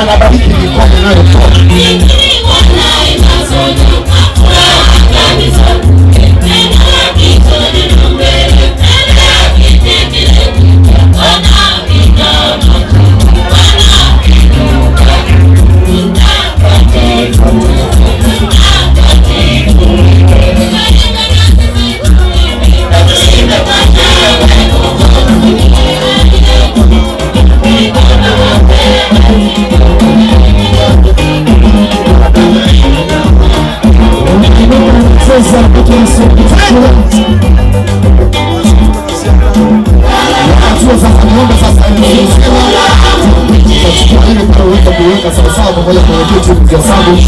Anabariki mikono inayotoa. Kuweka sawasawa pamoja na YouTube ya Sabu.